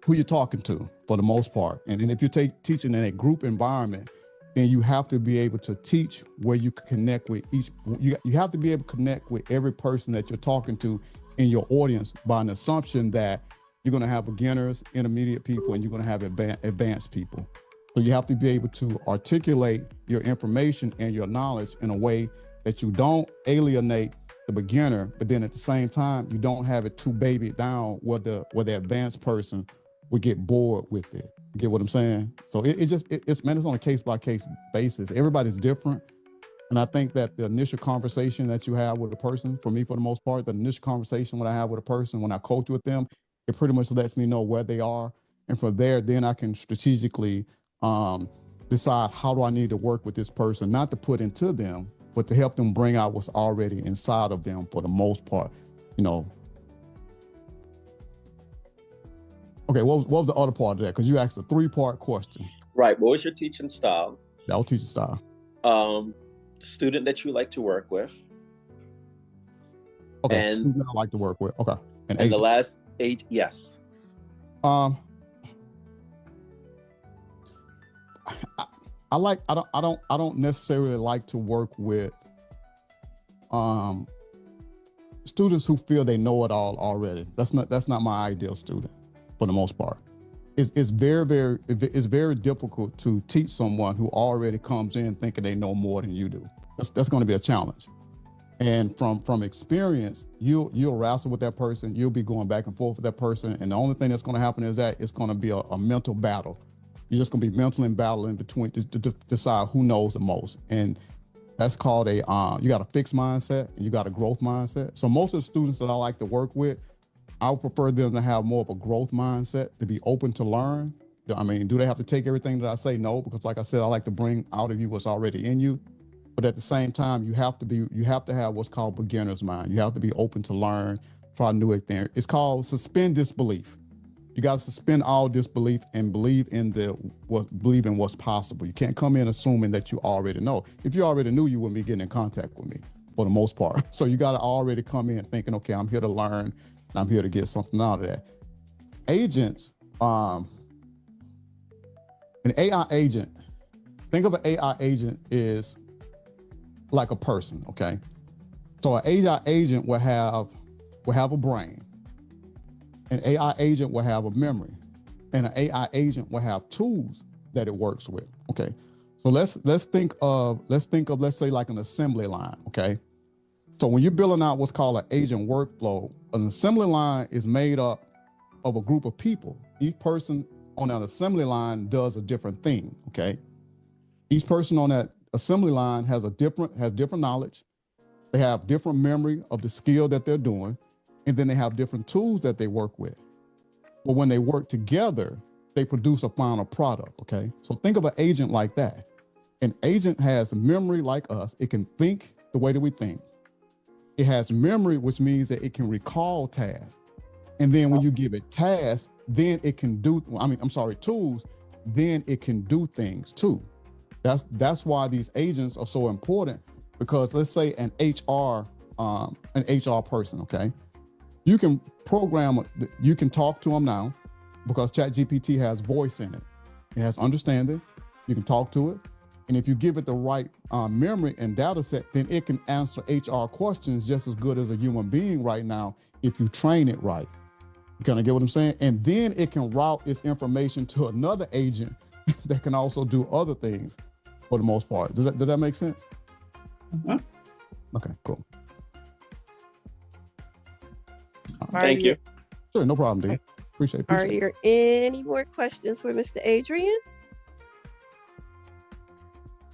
who you're talking to for the most part. And if you're teaching in a group environment, then you have to be able to teach where you can connect with you have to be able to connect with every person that you're talking to in your audience by an assumption that you're going to have beginners, intermediate people, and you're going to have advanced people. So you have to be able to articulate your information and your knowledge in a way that you don't alienate the beginner, but then at the same time, you don't have it too babied down where the advanced person would get bored with it. You get what I'm saying? So it's on a case by case basis. Everybody's different. And I think that the initial conversation that you have with a person, for me, for the most part, the initial conversation when I have with a person, when I coach with them, it pretty much lets me know where they are. And from there, then I can strategically decide how do I need to work with this person, not to put into them, but to help them bring out what's already inside of them for the most part, you know. Okay, what was the other part of that? Because you asked a 3-part question. Right, what was your teaching style? That was teaching style. Student that you like to work with. Okay, and student I like to work with, okay. And the last age, yes. I don't necessarily like to work with students who feel they know it all already. That's not my ideal student for the most part. It's very difficult to teach someone who already comes in thinking they know more than you do. That's going to be a challenge. And from experience, you'll wrestle with that person. You'll be going back and forth with that person. And the only thing that's going to happen is that it's going to be a mental battle. You're just going to be mentally battling between to decide who knows the most. And that's called you got a fixed mindset and you got a growth mindset. So most of the students that I like to work with, I would prefer them to have more of a growth mindset, to be open to learn. I mean, do they have to take everything that I say? No, because like I said, I like to bring out of you what's already in you. But at the same time, you have to have what's called beginner's mind. You have to be open to learn, try new things. It's called suspend disbelief. You got to suspend all disbelief and believe in what's possible. You can't come in assuming that you already know. If you already knew, you wouldn't be getting in contact with me for the most part. So you got to already come in thinking, okay, I'm here to learn and I'm here to get something out of that. Agents, an AI agent, think of an AI agent is like a person, okay? So an AI agent will have a brain. An AI agent will have a memory, and an AI agent will have tools that it works with. Okay, so let's think of let's say like an assembly line. Okay, so when you're building out what's called an agent workflow, an assembly line is made up of a group of people. Each person on that assembly line does a different thing. Okay, each person on that assembly line has different knowledge, They have different memory of the skill that they're doing, and then they have different tools that they work with. But when they work together, they produce a final product, okay? So think of an agent like that. An agent has memory like us. It can think the way that we think. It has memory, which means that it can recall tasks. And then when you give it tasks, then it can do, tools, then it can do things too. That's why these agents are so important, because let's say an HR person, okay? You can program, you can talk to them now because ChatGPT has voice in it. It has understanding. You can talk to it. And if you give it the right memory and data set, then it can answer HR questions just as good as a human being right now if you train it right. You kind of get what I'm saying? And then it can route its information to another agent that can also do other things for the most part. Does that make sense? Mm-hmm. Okay, cool. Thank you. Sure, no problem, Dee. Appreciate it. Are there any more questions for Mr. Adrian?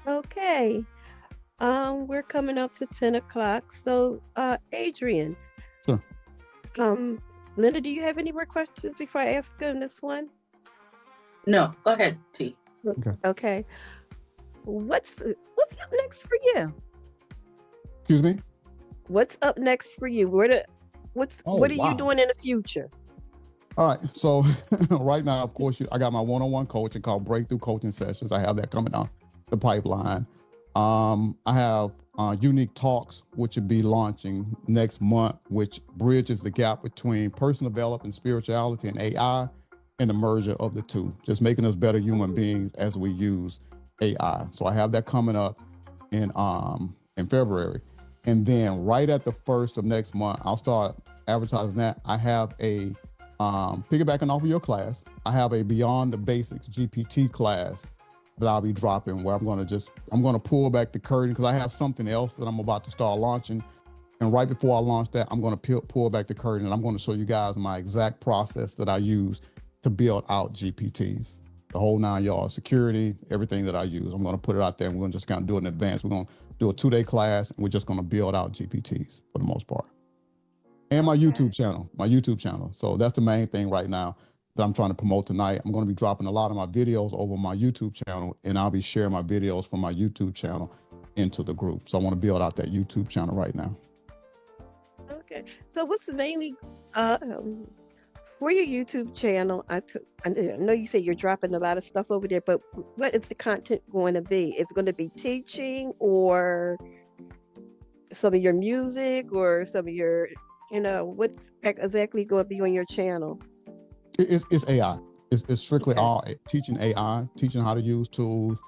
Okay. We're coming up to 10 o'clock. So, Adrian. Sure. Linda, do you have any more questions before I ask him this one? No, go ahead, T. Okay. What's up next for you? Excuse me? What's up next for you? What are you doing in the future? All right. So right now, of course, I got my one-on-one coaching called Breakthrough Coaching Sessions. I have that coming down the pipeline. I have Younique Talks, which will be launching next month, which bridges the gap between personal development, spirituality, and AI, and the merger of the two, just making us better human beings as we use AI. So I have that coming up in February. And then right at the 1st of next month, I'll start advertising that. I have a, piggybacking off of your class, I have a Beyond the Basics GPT class that I'll be dropping, where I'm going to pull back the curtain because I have something else that I'm about to start launching. And right before I launch that, I'm going to pull back the curtain and I'm going to show you guys my exact process that I use to build out GPTs. The whole 9 yards, security, everything that I use. I'm going to put it out there and we're going to just kind of do it in advance. We're going to do a 2-day class and we're just going to build out GPTs for the most part. And my YouTube channel. So that's the main thing right now that I'm trying to promote tonight. I'm going to be dropping a lot of my videos over my YouTube channel, and I'll be sharing my videos from my YouTube channel into the group. So I want to build out that YouTube channel right now. Okay. So what's mainly for your YouTube channel? I know you say you're dropping a lot of stuff over there, but what is the content going to be? Is it going to be teaching or some of your music or some of your, what's exactly going to be on your channel? It's AI. It's strictly all teaching AI, teaching how to use tools,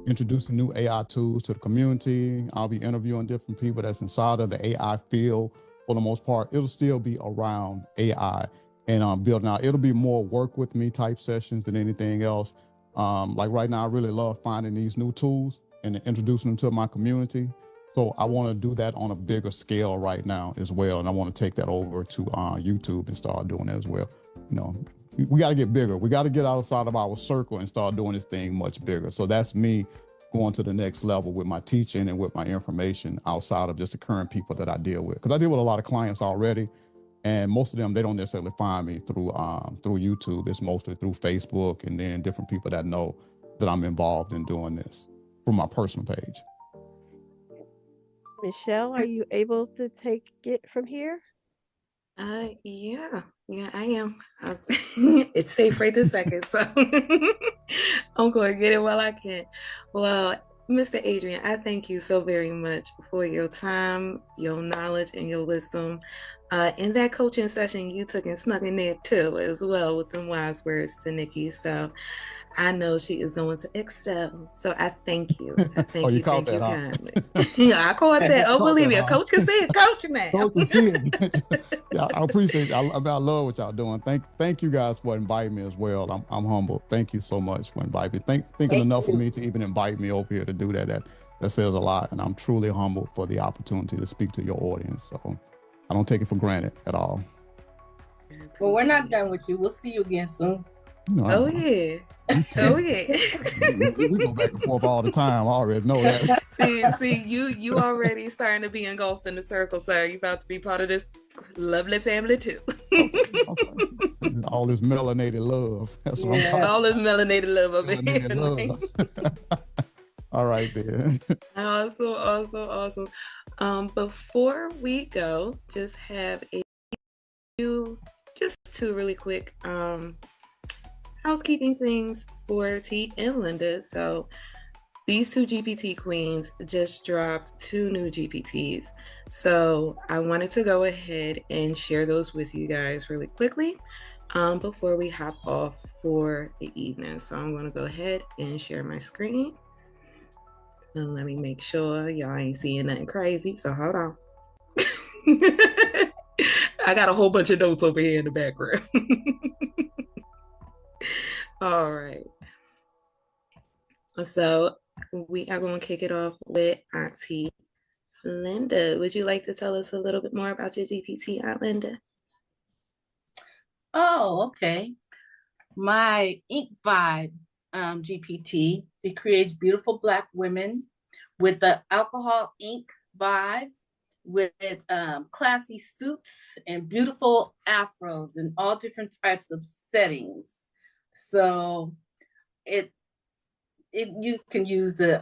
introducing new AI tools to the community. I'll be interviewing different people that's inside of the AI field for the most part. It'll still be around AI and building out. It'll be more work with me type sessions than anything else. Like right now, I really love finding these new tools and introducing them to my community. So I want to do that on a bigger scale right now as well. And I want to take that over to YouTube and start doing it as well. We got to get bigger. We got to get outside of our circle and start doing this thing much bigger. So that's me going to the next level with my teaching and with my information outside of just the current people that I deal with. Because I deal with a lot of clients already, and most of them, they don't necessarily find me through YouTube. It's mostly through Facebook and then different people that know that I'm involved in doing this from my personal page. Michelle, are you able to take it from here? Yeah, I am. It's safe right this second, so I'm going to get it while I can. Well, Mr. Adrian, I thank you so very much for your time, your knowledge, and your wisdom. In that coaching session you took and snuck in there too, as well, with them wise words to Nikki. So I know she is going to excel. So I thank you. I thank you kindly. Yeah, I caught that. Oh, believe me, a coach can see it. Coach now. Coach can see it. Yeah, I appreciate it. I love what y'all doing. Thank you guys for inviting me as well. I'm humbled. Thank you so much for inviting me. Thinking enough of me to even invite me over here to do that. That says a lot. And I'm truly humbled for the opportunity to speak to your audience. So I don't take it for granted at all. Well, we're not done with you. We'll see you again soon. You know, Oh yeah. Oh yeah. we go back and forth all the time. I already know that. see, you already starting to be engulfed in the circle, sir. You about to be part of this lovely family too. Okay. All this melanated love. That's what I'm talking All this melanated love over here. melanated love. All right, then. Awesome. Before we go, just have just two really quick housekeeping things for T and Linda. So these two GPT queens just dropped 2 new GPTs. So I wanted to go ahead and share those with you guys really quickly before we hop off for the evening. So I'm going to go ahead and share my screen. And let me make sure y'all ain't seeing nothing crazy. So hold on. I got a whole bunch of notes over here in the background. All right. So we are going to kick it off with Auntie Linda. Would you like to tell us a little bit more about your GPT, Aunt Linda? Oh, okay. My Ink Vibe GPT, it creates beautiful Black women with the alcohol ink vibe, with classy suits and beautiful afros in all different types of settings. So you can use the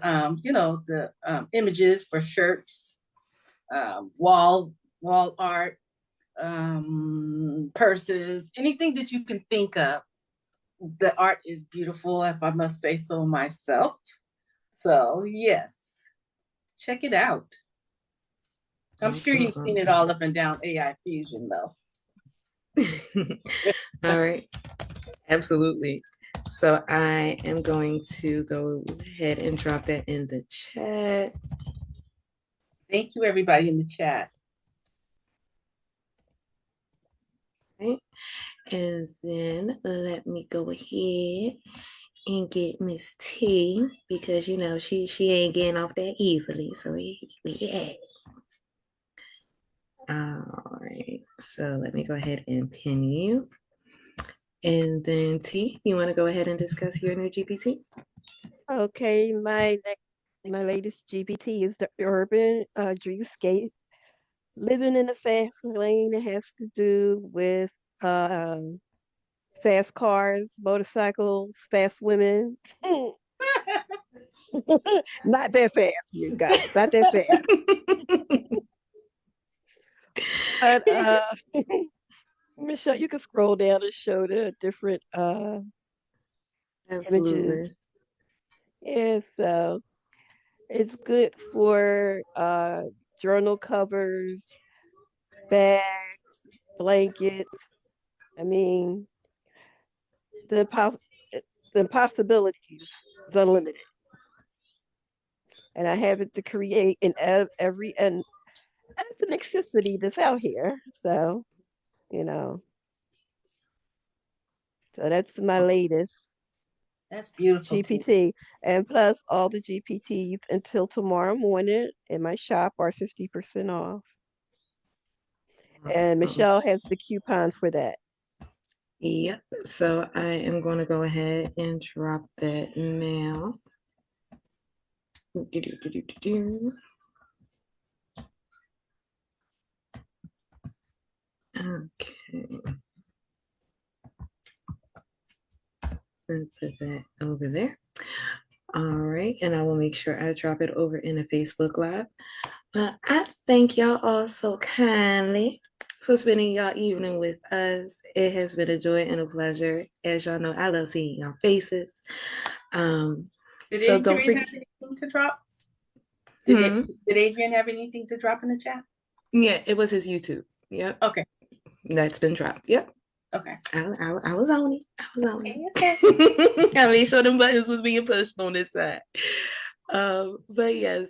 images for shirts, wall art, purses, anything that you can think of. The art is beautiful, if I must say so myself. So yes, check it out. I'm sure you've seen it all up and down AI Fusion though. All right. Absolutely. So I am going to go ahead and drop that in the chat. Thank you, everybody in the chat. Right. And then let me go ahead and get Miss T, because you know she ain't getting off that easily. So yeah. All right. So let me go ahead and pin you. And then T, you want to go ahead and discuss your new GPT? Okay, my latest GPT is the urban dreamscape. Living in a fast lane, it has to do with fast cars, motorcycles, fast women. Not that fast, you guys, not that fast. But Michelle, you can scroll down and show the different images. Yeah, so it's good for journal covers, bags, blankets. I mean, the possibilities is unlimited. And I have it to create in every and that's a necessity that's out here. So, you know, so that's my latest That's beautiful. GPT. And plus all the GPTs until tomorrow morning in my shop are 50% off. And Michelle has the coupon for that. Yep. So I am going to go ahead and drop that now. Okay. So put that over there. All right. And I will make sure I drop it over in a Facebook Live. I thank y'all all so kindly for spending y'all evening with us. It has been a joy and a pleasure. As y'all know, I love seeing y'all faces. Did Adrian have anything to drop? Did Adrian have anything to drop in the chat? Yeah, it was his YouTube. Yep. Okay. That's been dropped. Yep. Okay. I was on it. Okay. I made sure them buttons was being pushed on this side. But yes,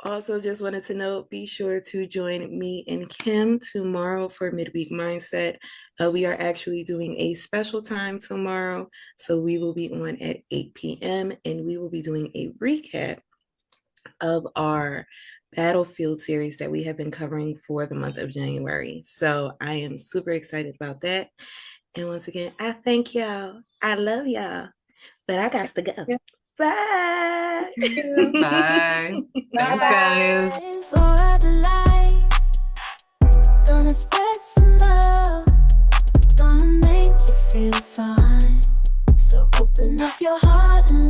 also just wanted to note, be sure to join me and Kim tomorrow for Midweek Mindset. We are actually doing a special time tomorrow. So we will be on at 8 p.m. and we will be doing a recap of our Battlefield series that we have been covering for the month of January. So I am super excited about that. And once again, I thank y'all. I love y'all. But I got to go. Yeah. Bye. Bye. Thanks, guys. For a delight, gonna spread some love, gonna make you feel fine. So open up your heart and